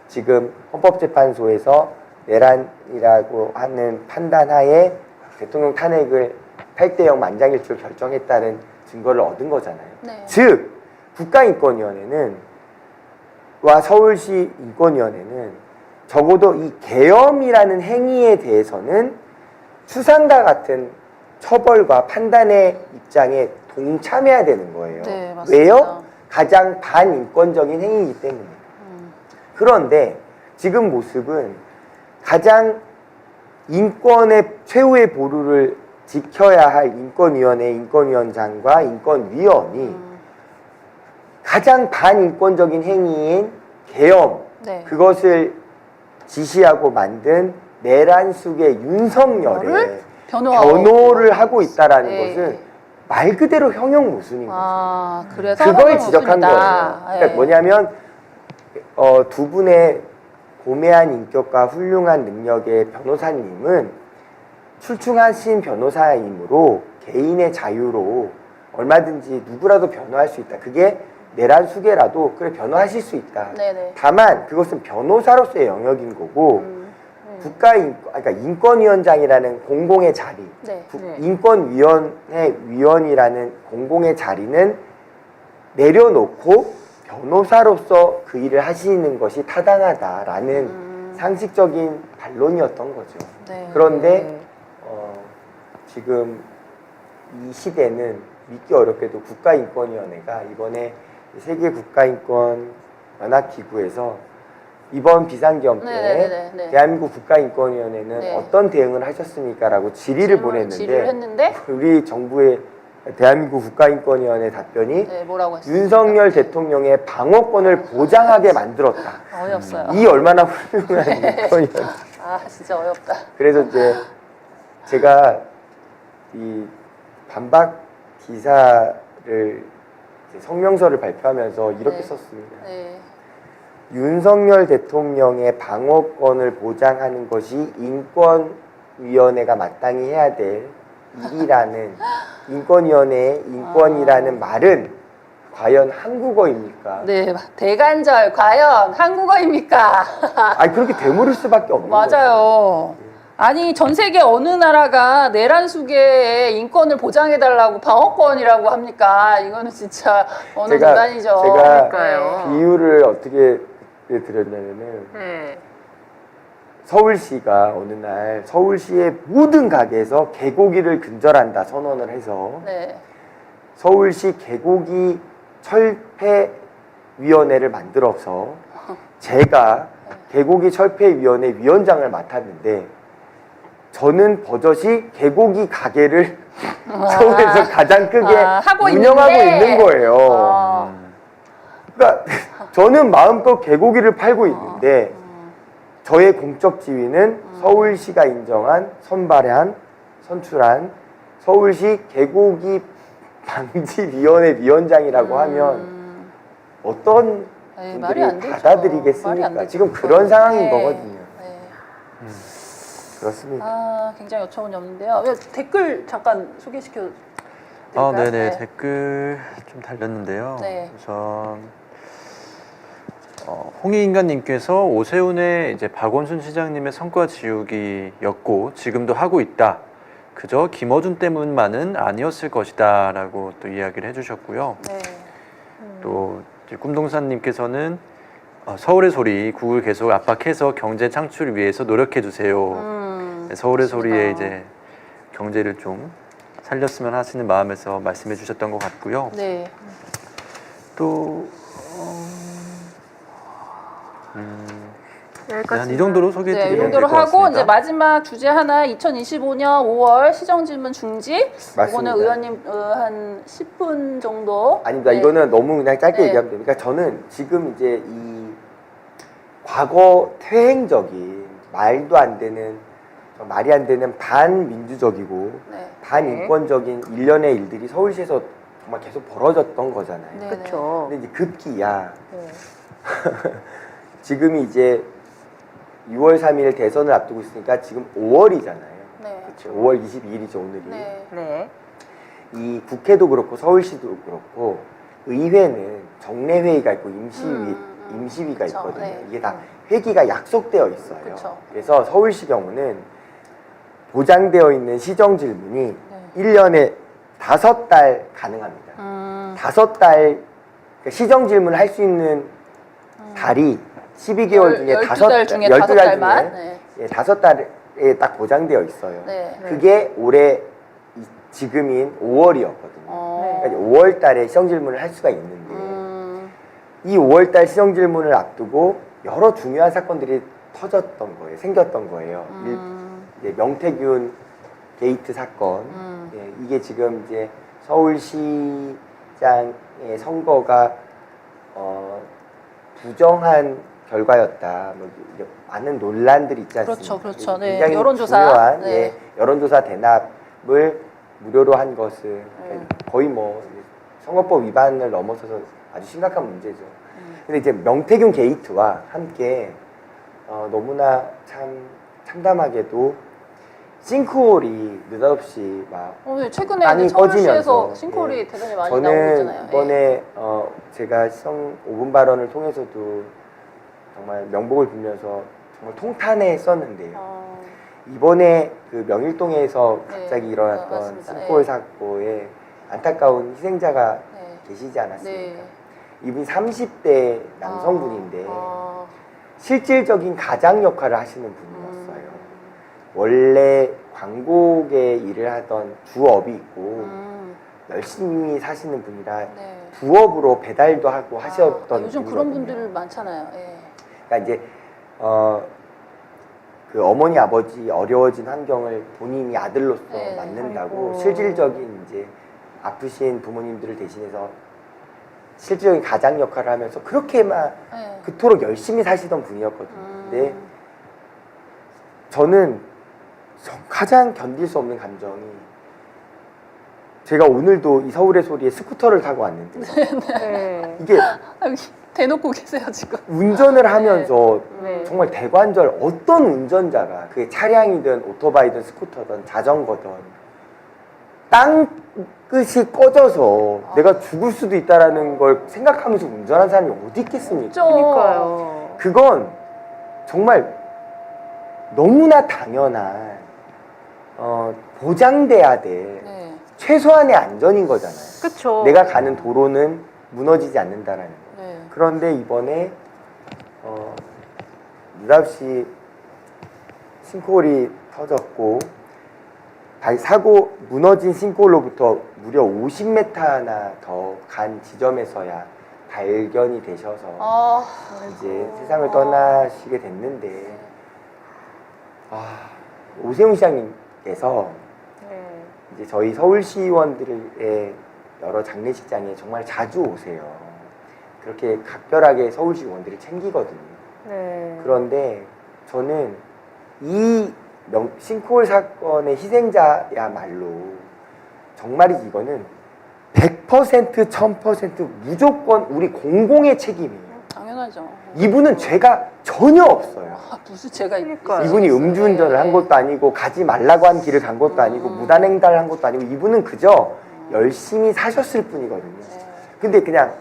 지금 헌법재판소에서 내란이라고 하는 판단하에 대통령 탄핵을 8대0 만장일치로 결정했다는 증거를 얻은 거잖아요. 네. 즉 국가인권위원회는 와 서울시 인권위원회는 적어도 이 계엄이라는 행위에 대해서는 추상과 같은 처벌과 판단의 입장에 동참해야 되는 거예요. 네, 맞습니다. 왜요? 가장 반인권적인 행위이기 때문에. 그런데 지금 모습은 가장 인권의 최후의 보루를 지켜야 할 인권위원회, 인권위원장과 인권위원이 가장 반인권적인 행위인 계엄, 네. 그것을 지시하고 만든 내란숙의 윤석열의 변호를 하고 있다라는 네. 것은 말 그대로 형용 모순인 거죠. 아, 그래서 그걸 지적한 모순이다. 거예요. 그러니까 네. 뭐냐면 두 분의 고매한 인격과 훌륭한 능력의 변호사님은 출중하신 변호사이므로 개인의 자유로 얼마든지 누구라도 변호할 수 있다. 그게 내란 수계라도 그래 변호하실 수 있다. 네네. 다만 그것은 변호사로서의 영역인 거고 그러니까 인권위원장이라는 공공의 자리, 네. 네. 인권위원회 위원이라는 공공의 자리는 내려놓고 변호사로서 그 일을 하시는 것이 타당하다라는 상식적인 반론이었던 거죠. 네. 그런데 지금 이 시대는 믿기 어렵게도 국가인권위원회가 이번에 세계국가인권연합기구에서 이번 비상계엄 때 네네네네. 대한민국 국가인권위원회는 네. 어떤 대응을 하셨습니까? 라고 질의를 질의를 했는데 우리 정부의 대한민국 국가인권위원회 답변이 네, 뭐라고 했어요? 윤석열 대통령의 방어권을 보장하게 만들었다. 어이없어요. 이 얼마나 훌륭한 인권위원회. 아, 진짜 어이없다. 그래서 이제 제가 이 반박 기사를 이제 성명서를 발표하면서 이렇게 네. 썼습니다. 네. 윤석열 대통령의 방어권을 보장하는 것이 인권위원회가 마땅히 해야 될 일이라는 인권위원회의 인권이라는 말은 과연 한국어입니까? 네, 대간절 과연 한국어입니까? 아니 그렇게 되물을 수밖에 없는 거죠. 맞아요. 아니 전 세계 어느 나라가 내란 수계의 인권을 보장해달라고 방어권이라고 합니까? 이거는 진짜 어느 도단이죠. 제가 그러니까요. 비유를 어떻게 드렸냐면은 네. 서울시가 어느 날 서울시의 모든 가게에서 개고기를 근절한다 선언을 해서 네. 서울시 개고기 철폐위원회를 만들어서 제가 개고기 철폐위원회 위원장을 맡았는데 저는 버젓이 개고기 가게를 서울에서 가장 크게 하고 운영하고 있는데. 있는 거예요. 아. 그러니까 저는 마음껏 개고기를 팔고 있는데 저의 공적 지위는 서울시가 인정한 선출한 서울시 개고기 방지위원회 위원장이라고 하면 어떤 에이, 분들이 말이 안 되죠. 말이 받아들이겠습니까? 안 되죠. 지금 그런 상황인 네. 거거든요. 네. 그렇습니다. 아, 굉장히 여쭤본 없는데요. 댓글 잠깐 소개시켜 드릴까요? 네네. 댓글 좀 달렸는데요. 네. 우선 홍익인간님께서 오세훈의 이제 박원순 시장님의 성과 지우기였고 지금도 하고 있다. 그저 김어준 때문만은 아니었을 것이다라고 또 이야기를 해주셨고요. 네. 또 이제 꿈동산님께서는 서울의 소리 국을 계속 압박해서 경제 창출을 위해서 노력해 주세요. 서울의 소리에 이제 경제를 좀 살렸으면 하시는 마음에서 말씀해 주셨던 것 같고요. 네. 또 이 정도로 소개해 네, 이 드리면 정도로 될 것 하고 같습니다. 이제 마지막 주제 하나 2025년 5월 시정질문 중지. 맞습니다. 이거는 의원님 한 10분 정도. 아닙니다. 네. 이거는 너무 그냥 짧게 네. 얘기하면 됩니다. 그러니까 저는 지금 이제 이 과거 퇴행적인 말도 안 되는 말이 안 되는 반민주적이고 네. 반인권적인 일련의 일들이 서울시에서 정말 계속 벌어졌던 거잖아요. 네. 그렇죠. 근데 이제 급기야 네. 지금이 이제 6월 3일 대선을 앞두고 있으니까 지금 5월이잖아요. 네. 그렇죠. 5월 22일이죠 오늘이. 네. 네. 이 국회도 그렇고 서울시도 그렇고 의회는 정례회의가 있고 임시위가 그쵸. 있거든요. 네. 이게 다 회기가 약속되어 있어요. 그쵸. 그래서 서울시 경우는 보장되어 있는 시정 질문이 네. 1년에 5달 가능합니다. 5달 그러니까 시정 질문을 할 수 있는 달이 12개월 중에 12달 중에 5달 5달만. 네. 예, 5달에 딱 보장되어 있어요. 네. 그게 올해 지금인 5월이었거든요. 어. 그러니까 5월 달에 시정 질문을 할 수가 있는데 이 5월 달 시정 질문을 앞두고 여러 중요한 사건들이 터졌던 거예요. 생겼던 거예요. 이제 명태균 게이트 사건. 예, 이게 지금 이제 서울시장의 선거가 부정한 결과였다. 뭐 이제 많은 논란들이 있지 않습니까? 그렇죠, 그렇죠. 네. 굉장히 여론조사. 중요한 네. 예, 여론조사 대납을 무료로 한 것은 거의 뭐 선거법 위반을 넘어서서 아주 심각한 문제죠. 근데 이제 명태균 게이트와 함께 너무나 참 참담하게도 싱크홀이 느닷없이 막 네. 최근에 땅이 이제 서울시에서 꺼지면서, 싱크홀이 예. 대단히 많이 나오고 저는 있잖아요. 이번에 제가 시정 5분 발언을 통해서도 정말 명복을 빌면서 정말 통탄했었는데요. 이번에 그 명일동에서 네. 갑자기 일어났던 맞습니다. 싱크홀 예. 사고에 안타까운 희생자가 네. 계시지 않았습니까? 네. 이분이 30대 남성분인데 아. 실질적인 가장 역할을 하시는 분이었어요. 원래 광고계 일을 하던 주업이 있고 열심히 사시는 분이라 네. 부업으로 배달도 하고 하셨던 요즘 분이거든요. 그런 분들 많잖아요. 예. 그러니까 이제 그 어머니 아버지 어려워진 환경을 본인이 아들로서 네. 맡는다고 아이고. 실질적인 이제 아프신 부모님들을 대신해서 실질적인 가장 역할을 하면서 그렇게만 네. 그토록 열심히 사시던 분이었거든요. 근데 저는 가장 견딜 수 없는 감정이 제가 오늘도 이 서울의 소리에 스쿠터를 타고 왔는데 네. 이게 여기 대놓고 계세요 지금. 운전을 하면서 네. 정말 대관절 어떤 운전자가 그게 차량이든 오토바이든 스쿠터든 자전거든 땅 끝이 꺼져서 내가 죽을 수도 있다라는 걸 생각하면서 운전한 사람이 어디 있겠습니까? 없죠. 그러니까요. 그건 정말 너무나 당연한 보장돼야 될 네. 최소한의 안전인 거잖아요. 그쵸. 내가 가는 도로는 무너지지 않는다라는 거. 네. 그런데 이번에 느닷없이 싱크홀이 터졌고 사고 무너진 싱크홀로부터 무려 50m나 더 간 지점에서야 발견이 되셔서 아, 이제 세상을 떠나시게 됐는데 오세훈 시장님께서 네. 이제 저희 서울시의원들의 여러 장례식장에 정말 자주 오세요. 그렇게 각별하게 서울시의원들을 챙기거든요. 네. 그런데 저는 이 싱크홀 사건의 희생자야말로 정말이지 이거는 100% 1000% 무조건 우리 공공의 책임이에요. 당연하죠. 이분은 죄가 전혀 없어요. 무슨 죄가 그러니까요. 이분이 있어요. 음주운전을 한 네. 것도 아니고 가지 말라고 한 길을 간 것도 아니고 무단횡단을 한 것도 아니고 이분은 그저 열심히 사셨을 뿐이거든요. 근데 그냥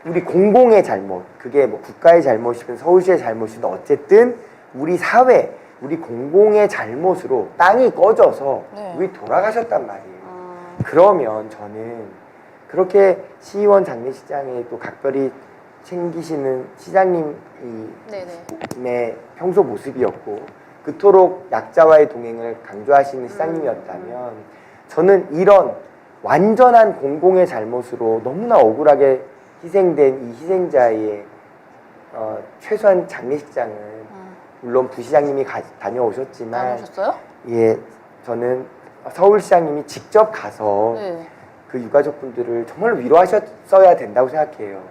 우리 공공의 잘못, 그게 뭐 국가의 잘못이든 서울시의 잘못이든 어쨌든 우리 사회, 우리 공공의 잘못으로 땅이 꺼져서 네. 우리 돌아가셨단 말이에요. 그러면 저는 그렇게 시의원 장례식장에 또 각별히 챙기시는 시장님의 네네. 평소 모습이었고 그토록 약자와의 동행을 강조하시는 시장님이었다면 저는 이런 완전한 공공의 잘못으로 너무나 억울하게 희생된 이 희생자의 최소한 장례식장은 물론 부시장님이 다녀오셨지만 다녀오셨어요? 예, 저는 서울시장님이 직접 가서 네. 그 유가족분들을 정말 위로하셨어야 된다고 생각해요.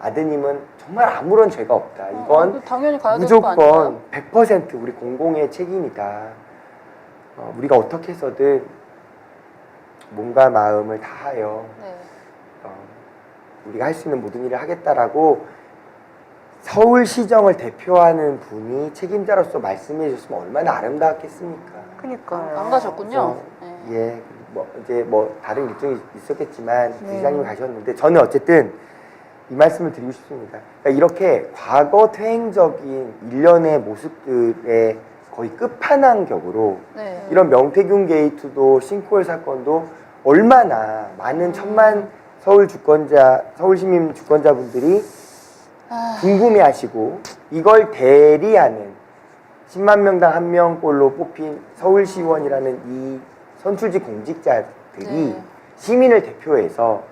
아드님은 정말 아무런 죄가 없다. 이건 당연히 가야 되는 거 아닌가요? 무조건 100% 우리 공공의 책임이다. 우리가 어떻게 해서든 몸과 마음을 다하여 네. 우리가 할 수 있는 모든 일을 하겠다라고 서울시정을 대표하는 분이 책임자로서 말씀해 주셨으면 얼마나 아름다웠겠습니까? 그니까요. 안 가셨군요. 네. 예, 이제 다른 일정이 있었겠지만 네. 부시장님이 가셨는데 저는 어쨌든 이 말씀을 드리고 싶습니다. 그러니까 이렇게 과거 퇴행적인 일련의 모습들의 거의 끝판왕격으로 네. 이런 명태균 게이트도 싱크홀 사건도 얼마나 많은 천만 서울 시민 주권자분들이 궁금해하시고 이걸 대리하는 10만 명당 1명꼴로 뽑힌 서울시의원이라는 이 선출직 공직자들이 네. 시민을 대표해서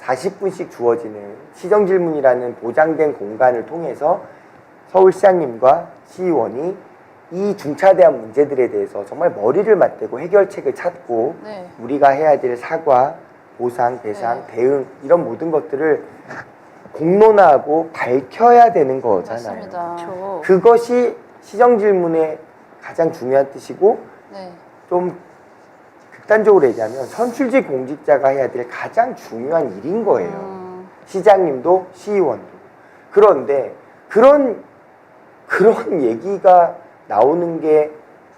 40분씩 주어지는 시정질문이라는 보장된 공간을 통해서 서울시장님과 시의원이 이 중차대한 문제들에 대해서 정말 머리를 맞대고 해결책을 찾고 네. 우리가 해야 될 사과, 보상, 배상, 네. 대응 이런 모든 것들을 공론화하고 밝혀야 되는 거잖아요. 맞습니다. 그렇죠. 그것이 시정질문의 가장 중요한 뜻이고 네. 좀 극단적으로 얘기하면 선출직 공직자가 해야 될 가장 중요한 일인 거예요. 시장님도 시의원도. 그런데 그런 얘기가 나오는 게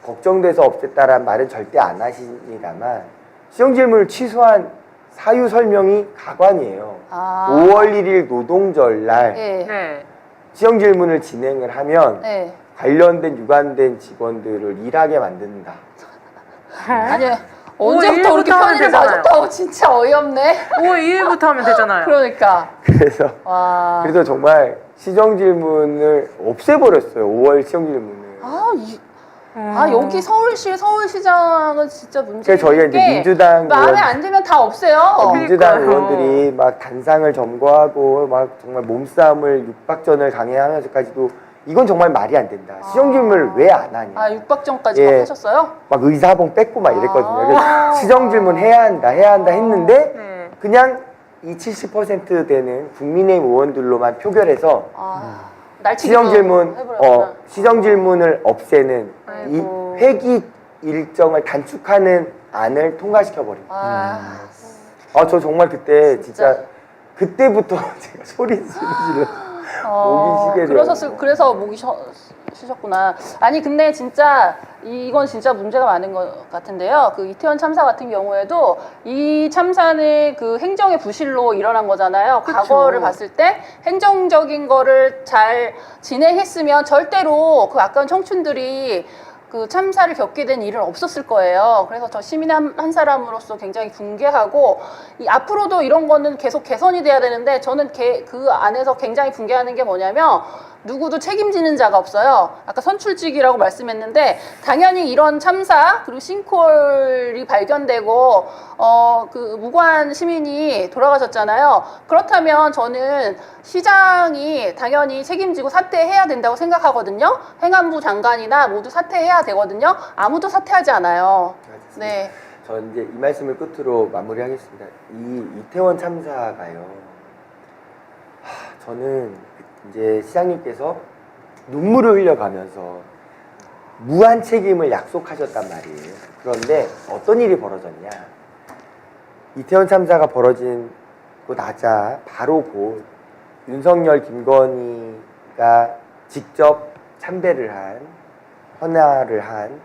걱정돼서 없앴다라는 말은 절대 안 하십니다만 시정질문을 취소한 사유 설명이 가관이에요. 5월 1일 노동절 날 네. 네. 시정질문을 진행을 하면 네. 관련된 유관된 직원들을 일하게 만든다. 아니, 5월 언제부터 그렇게 1일부터 하면 편의를 되잖아요. 봐줬다고 진짜 어이없네. 5월 2일부터 하면 되잖아요. 그러니까. 와. 그래서 정말 시정질문을 없애버렸어요. 5월 시정질문을. 여기 서울시장은 진짜 문제인 그래서 저희가 이제 게 민주당 마음에 안 들면 다 없애요. 민주당 그러니까요. 의원들이 막 단상을 점거하고 막 정말 몸싸움을 육박전을 강행하면서까지도 이건 정말 말이 안 된다. 시정질문을 왜 안 하냐. 육박전까지 예. 막 하셨어요? 막 의사봉 뺏고 막 이랬거든요. 그래서 시정질문 해야 한다 했는데 네. 그냥 이 70% 되는 국민의힘 의원들로만 표결해서 날치기로 시정질문 해버렸구나. 시정질문을 없애는 이 아이고. 회기 일정을 단축하는 안을 통과시켜 버립니다. 저 정말 그때 진짜 그때부터 제가 소리 지르시려 목이 쉬게 돼요. 그래서 목이 쉬셨구나. 아니 근데 진짜 이건 진짜 문제가 많은 것 같은데요. 그 이태원 참사 같은 경우에도 이 참사는 그 행정의 부실로 일어난 거잖아요. 그쵸. 과거를 봤을 때 행정적인 거를 잘 진행했으면 절대로 그 아까운 청춘들이 그 참사를 겪게 된 일은 없었을 거예요. 그래서 저 시민 한 사람으로서 굉장히 분개하고 앞으로도 이런 거는 계속 개선이 돼야 되는데 저는 그 안에서 굉장히 분개하는 게 뭐냐면 누구도 책임지는 자가 없어요. 아까 선출직이라고 말씀했는데 당연히 이런 참사 그리고 싱크홀이 발견되고 그 무고한 시민이 돌아가셨잖아요. 그렇다면 저는 시장이 당연히 책임지고 사퇴해야 된다고 생각하거든요. 행안부 장관이나 모두 사퇴해야 되거든요. 아무도 사퇴하지 않아요. 네. 저 이제 이 말씀을 끝으로 마무리하겠습니다. 이 이태원 참사가요. 저는 이제 시장님께서 눈물을 흘려가면서 무한 책임을 약속하셨단 말이에요. 그런데 어떤 일이 벌어졌냐? 이태원 참사가 벌어진 그 나자 바로 곧 윤석열, 김건희가 직접 참배를 한 헌화를 한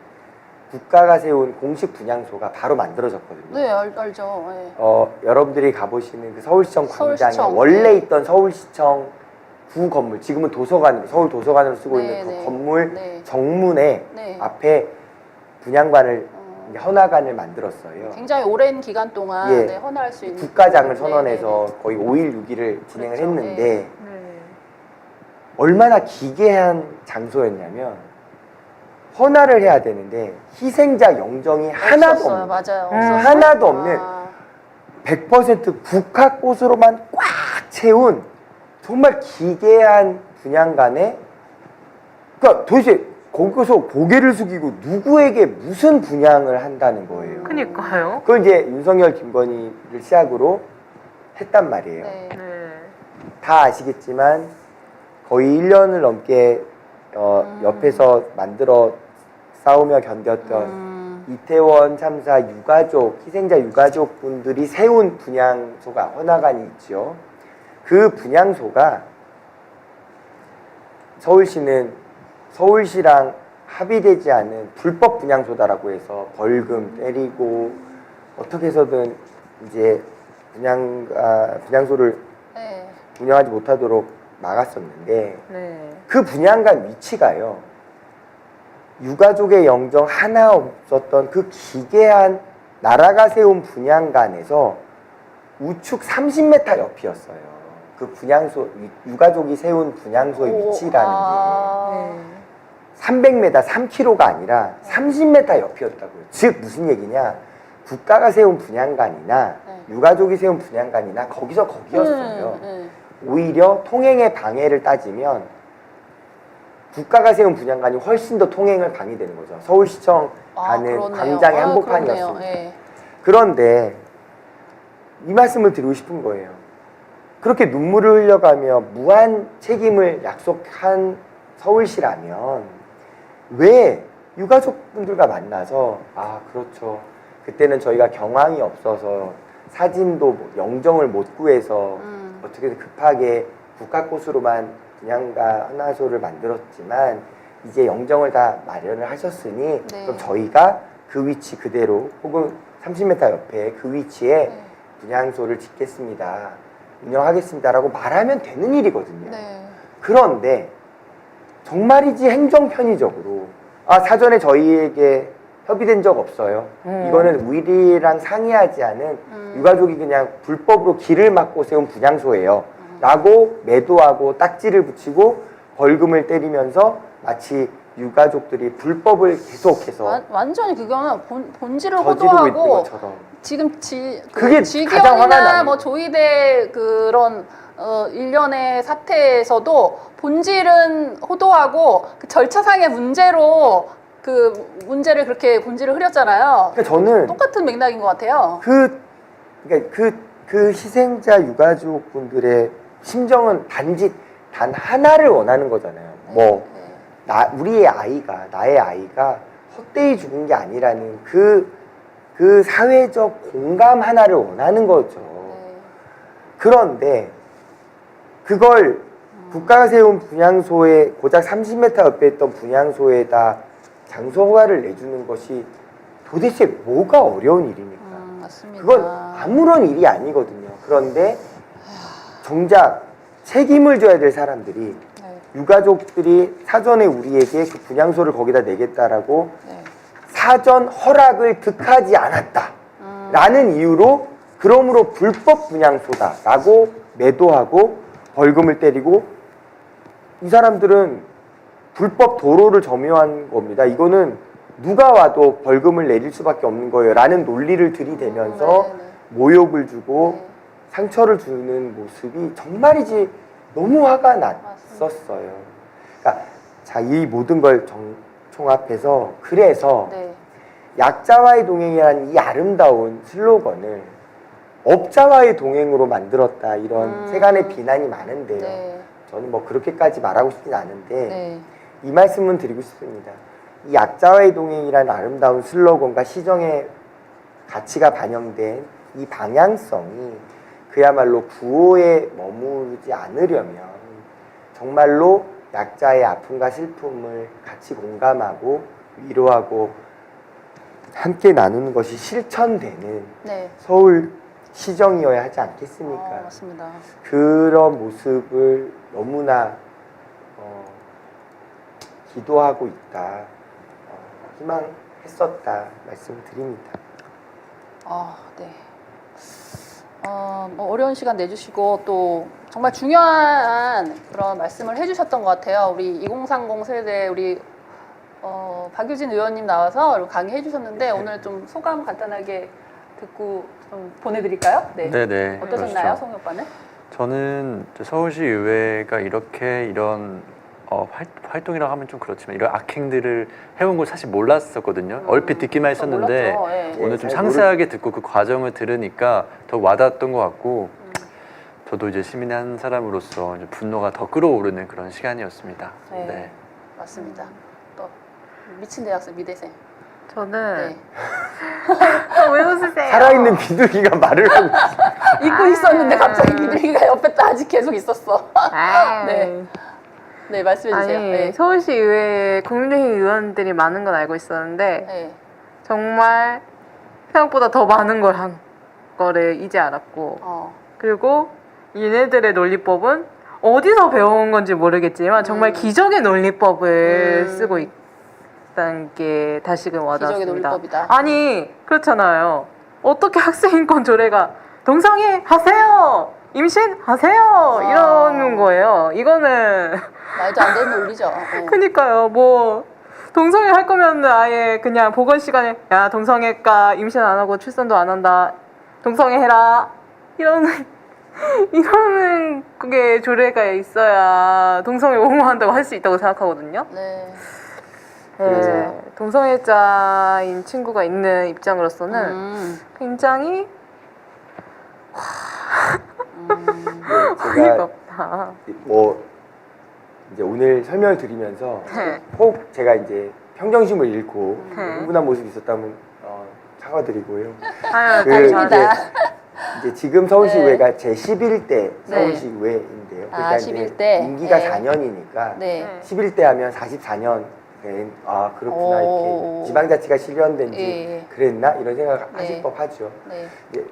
국가가 세운 공식 분향소가 바로 만들어졌거든요. 네, 알죠. 네. 여러분들이 가보시는 그 서울시청 광장에 서울시청. 원래 있던 서울시청 구 건물, 지금은 도서관, 서울 도서관으로 쓰고 네, 있는 그 네. 건물 네. 정문에 네. 앞에 분향관을 이제 헌화관을 만들었어요. 굉장히 오랜 기간 동안 예. 네, 헌화할 수 있는 국가장을 네, 선언해서 네, 네. 거의 5일 6일을 진행을 그렇죠. 했는데 네. 얼마나 기괴한 장소였냐면 헌화를 해야 되는데 희생자 영정이 하나도 없었어요. 없는 맞아요. 없었어요? 하나도 없는 100% 국화꽃으로만 꽉 채운 정말 기괴한 분양간에 그러니까 도대체 거기서 고개를 숙이고 누구에게 무슨 분양을 한다는 거예요. 그니까요. 그걸 이제 윤석열, 김건희를 시작으로 했단 말이에요. 네. 네. 다 아시겠지만 거의 1년을 넘게 옆에서 만들어 싸우며 견뎠던 이태원 참사 유가족, 희생자 유가족 분들이 세운 분양소가 헌화관이 있죠. 그 분양소가 서울시는 서울시랑 합의되지 않은 불법 분양소다라고 해서 벌금 때리고 어떻게 해서든 이제 분양소를 네. 운영하지 못하도록 막았었는데 네. 그 분양간 위치가요. 유가족의 영정 하나 없었던 그 기괴한 나라가 세운 분양간에서 우측 30m 옆이었어요. 그 분양소, 유가족이 세운 분양소의 위치라는 게 300m, 3km가 아니라 30m 옆이었다고요. 즉 무슨 얘기냐? 국가가 세운 분양간이나 유가족이 세운 분양간이나 거기서 거기였어요. 오히려 통행의 방해를 따지면 국가가 세운 분양간이 훨씬 더 통행을 방해되는 거죠. 서울시청 가는 광장의 한복판이었습니다. 네. 그런데 이 말씀을 드리고 싶은 거예요. 그렇게 눈물을 흘려가며 무한 책임을 약속한 서울시라면 왜 유가족분들과 만나서 아 그렇죠. 그때는 저희가 경황이 없어서 사진도 영정을 못 구해서 어떻게든 급하게 국가꽃으로만 분양가 헌화소를 만들었지만 이제 영정을 다 마련을 하셨으니 네. 그럼 저희가 그 위치 그대로 혹은 30m 옆에 그 위치에 분양소를 짓겠습니다. 운영하겠습니다라고 말하면 되는 일이거든요. 네. 그런데 정말이지 행정편의적으로 아 사전에 저희에게 협의된 적 없어요. 이거는 우리랑 상의하지 않은 유가족이 그냥 불법으로 길을 막고 세운 분양소예요. 라고 매도하고 딱지를 붙이고 벌금을 때리면서 마치 유가족들이 불법을 계속해서 완전히 그거는 본질을 저지르고 있는 호도하고 것처럼 지금 그게 가장 화가 지기현이나 나는 뭐 조이대 그런 일련의 사태에서도 본질은 호도하고 그 절차상의 문제로 그 문제를 그렇게 본질을 흐렸잖아요. 그러니까 저는 똑같은 맥락인 것 같아요. 그러니까 그 희생자 유가족분들의 심정은 단지 단 하나를 원하는 거잖아요. 뭐 우리의 아이가 나의 아이가 헛되이 죽은 게 아니라는 그 사회적 공감 하나를 원하는 거죠. 그런데 그걸 국가가 세운 분양소에 고작 30m 옆에 있던 분양소에다 장소 허가를 내주는 것이 도대체 뭐가 어려운 일입니까? 맞습니다. 그건 아무런 일이 아니거든요. 그런데 정작 책임을 져야 될 사람들이 유가족들이 사전에 우리에게 그 분양소를 거기다 내겠다라고 사전 허락을 득하지 않았다 라는 이유로 그러므로 불법 분양소다라고 매도하고 벌금을 때리고 이 사람들은 불법 도로를 점유한 겁니다. 이거는 누가 와도 벌금을 내릴 수밖에 없는 거예요 라는 논리를 들이대면서 모욕을 주고 상처를 주는 모습이 정말이지 너무 화가 났었어요. 그러니까 자, 이 모든 걸 총합해서 그래서 약자와의 동행이라는 이 아름다운 슬로건을 업자와의 동행으로 만들었다 이런 세간의 비난이 많은데요. 저는 뭐 그렇게까지 말하고 싶진 않은데 이 말씀은 드리고 싶습니다. 이 약자와의 동행이라는 아름다운 슬로건과 시정의 가치가 반영된 이 방향성이 그야말로 구호에 머무르지 않으려면 정말로 약자의 아픔과 슬픔을 같이 공감하고 위로하고 함께 나누는 것이 실천되는 서울 시정이어야 하지 않겠습니까? 맞습니다. 그런 모습을 너무나 기도하고 있다, 희망했었다 말씀을 드립니다. 네. 뭐 어려운 시간 내주시고 또 정말 중요한 그런 말씀을 해주셨던 것 같아요. 우리 2030 세대 우리 박유진 의원님 나와서 강의해 주셨는데 오늘 좀 소감 간단하게 듣고 좀 보내드릴까요? 네. 네네. 어떠셨나요, 그러시죠. 송 오빠는? 저는 서울시 의회가 이렇게 이런 활동이라고 하면 좀 그렇지만 이런 악행들을 해온 걸 사실 몰랐었거든요. 얼핏 듣기만 했었는데 몰랐죠. 예. 오늘 좀 잘 상세하게 듣고 그 과정을 들으니까 더 와닿았던 것 같고 저도 이제 시민의 한 사람으로서 이제 분노가 더 끌어오르는 그런 시간이었습니다. 네. 네. 맞습니다. 또 미친 대학생 미대생. 저는 네. 왜 웃으세요? 살아있는 비둘기가 말을 하고 있어요. 잊고 있었는데 갑자기 비둘기가 옆에 아직 계속 있었어. 아, 네. 네, 말씀해 주세요. 아니 네. 서울시 의회에 국민의힘 의원들이 많은 건 알고 있었는데 네. 정말 생각보다 더 많은 걸 한 거를 이제 알았고 그리고 얘네들의 논리법은 어디서 배워온 건지 모르겠지만 정말 기적의 논리법을 쓰고 있다는 게 다시금 와닿았습니다. 기적의 논리법이다. 아니 그렇잖아요. 어떻게 학생인권 조례가 동성애 하세요, 임신 하세요 이러는 거예요. 이거는 말도 안 되는 논리죠. 네. 그니까요. 뭐 동성애 할 거면 아예 그냥 보건 시간에 야 동성애가 임신 안 하고 출산도 안 한다. 동성애 해라. 이러는 그게 조례가 있어야 동성애 옹호한다고 할 수 있다고 생각하거든요. 네. 네, 동성애자인 친구가 있는 입장으로서는 굉장히 어이가 제가 없다. 뭐 이제 오늘 설명을 드리면서 네. 혹 제가 이제 평정심을 잃고 네. 흥분한 모습이 있었다면 사과드리고요. 아유, 그 다행입니다. 이제 지금 서울시 네. 의회가 제 11대 서울시 의회인데요. 아, 이제 11대. 임기가 네. 4년이니까 네. 11대 하면 44년 된 그렇구나 오. 이렇게 지방자치가 실현된 지 예. 그랬나 이런 생각을 네. 하실 법하죠. 네.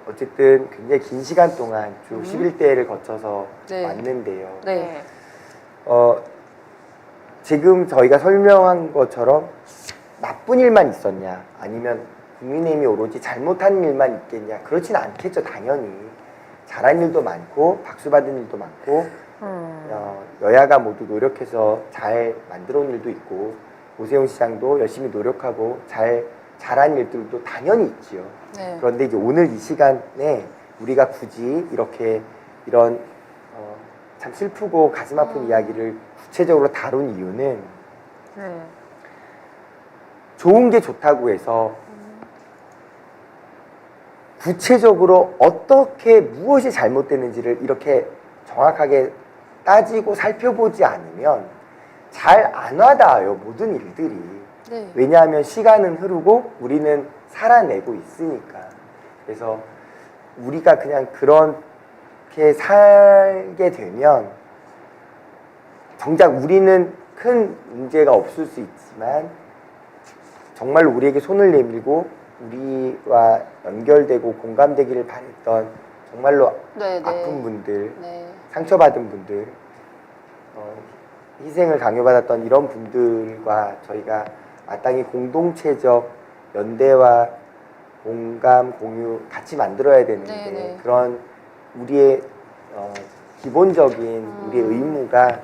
어쨌든 굉장히 긴 시간 동안 쭉 11대를 거쳐서 네. 왔는데요. 네. 지금 저희가 설명한 것처럼 나쁜 일만 있었냐 아니면 국민의힘이 오로지 잘못한 일만 있겠냐 그렇진 않겠죠. 당연히 잘한 일도 많고 박수받은 일도 많고 여야가 모두 노력해서 잘 만들어 온 일도 있고 오세훈 시장도 열심히 노력하고 잘한 일들도 당연히 있지요. 네. 그런데 이제 오늘 이 시간에 우리가 굳이 이렇게 이런 참 슬프고 가슴 아픈 이야기를 구체적으로 다룬 이유는 네. 좋은 게 좋다고 해서 구체적으로 어떻게 무엇이 잘못되는지를 이렇게 정확하게 따지고 살펴보지 않으면 잘 안 와닿아요. 모든 일들이. 네. 왜냐하면 시간은 흐르고 우리는 살아내고 있으니까. 그래서 우리가 그냥 그렇게 살게 되면 정작 우리는 큰 문제가 없을 수 있지만 정말로 우리에게 손을 내밀고 우리와 연결되고 공감되기를 바랬던 정말로 네, 네. 아픈 분들, 네. 상처받은 분들, 희생을 강요받았던 이런 분들과 저희가 마땅히 공동체적 연대와 공감, 공유 같이 만들어야 되는데 네, 네. 그런 우리의 기본적인 우리의 의무가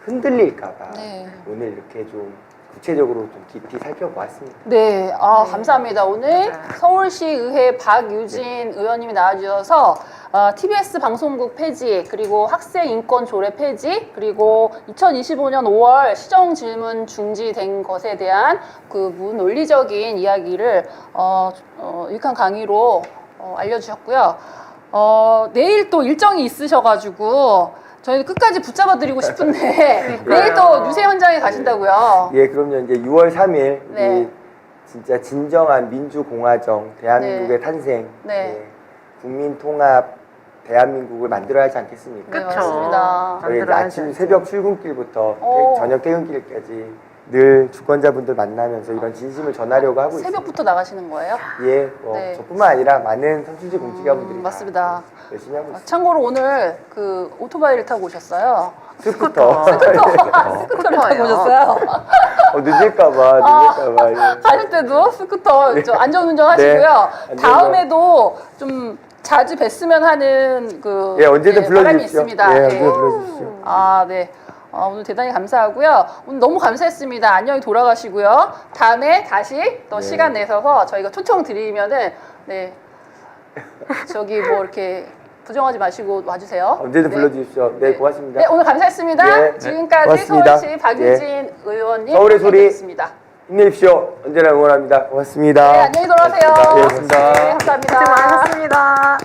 흔들릴까봐 네. 오늘 이렇게 좀 구체적으로 좀 깊이 살펴보았습니다. 네, 감사합니다. 오늘 서울시의회 박유진 의원님이 나와주셔서 TBS 방송국 폐지, 그리고 학생 인권 조례 폐지, 그리고 2025년 5월 시정 질문 중지된 것에 대한 그 논리적인 이야기를 유익한 강의로 알려주셨고요. 내일 또 일정이 있으셔가지고 저희는 끝까지 붙잡아 드리고 싶은데 내일 또 유세 현장에 가신다고요. 예, 그럼요. 이제 6월 3일 네. 이 진짜 진정한 민주공화정 대한민국의 네. 탄생, 네. 예, 국민 통합 대한민국을 만들어야 하지 않겠습니까? 네, 그쵸. 맞습니다. 저희 이제 만들어야지. 아침 새벽 출근길부터 오. 저녁 퇴근길까지 늘 주권자분들 만나면서 이런 진심을 전하려고 하고 있습니다. 새벽부터 나가시는 거예요? 예, 네. 저뿐만 아니라 많은 선출직 공직자분들이 다 맞습니다. 열심히 하고 있습니다. 참고로 오늘 그 오토바이를 타고 오셨어요. 스쿠터. 스쿠터를 타고 오셨어요. 늦을까봐. 예. 가실 때도 스쿠터 안전운전 하시고요. 네, 다음에도 좀 자주 뵀으면 하는 그 예, 언제든 바람이 불러주십시오. 있습니다. 예, 네. 언제든 불러주십시오. 네. 오늘 대단히 감사하고요. 오늘 너무 감사했습니다. 안녕히 돌아가시고요. 다음에 다시 또 네. 시간 내셔서 저희가 초청 드리면은 네 저기 뭐 이렇게 부정하지 마시고 와주세요. 언제든 네. 불러주십시오. 네, 고맙습니다. 네, 오늘 감사했습니다. 네. 지금까지 고맙습니다. 서울시 박유진 의원님 서울의 소리. 함께했습니다. 힘내십시오. 언제나 응원합니다. 고맙습니다. 네, 안녕히 돌아오세요. 네, 고맙습니다. 네, 감사합니다. 고생 많으셨습니다.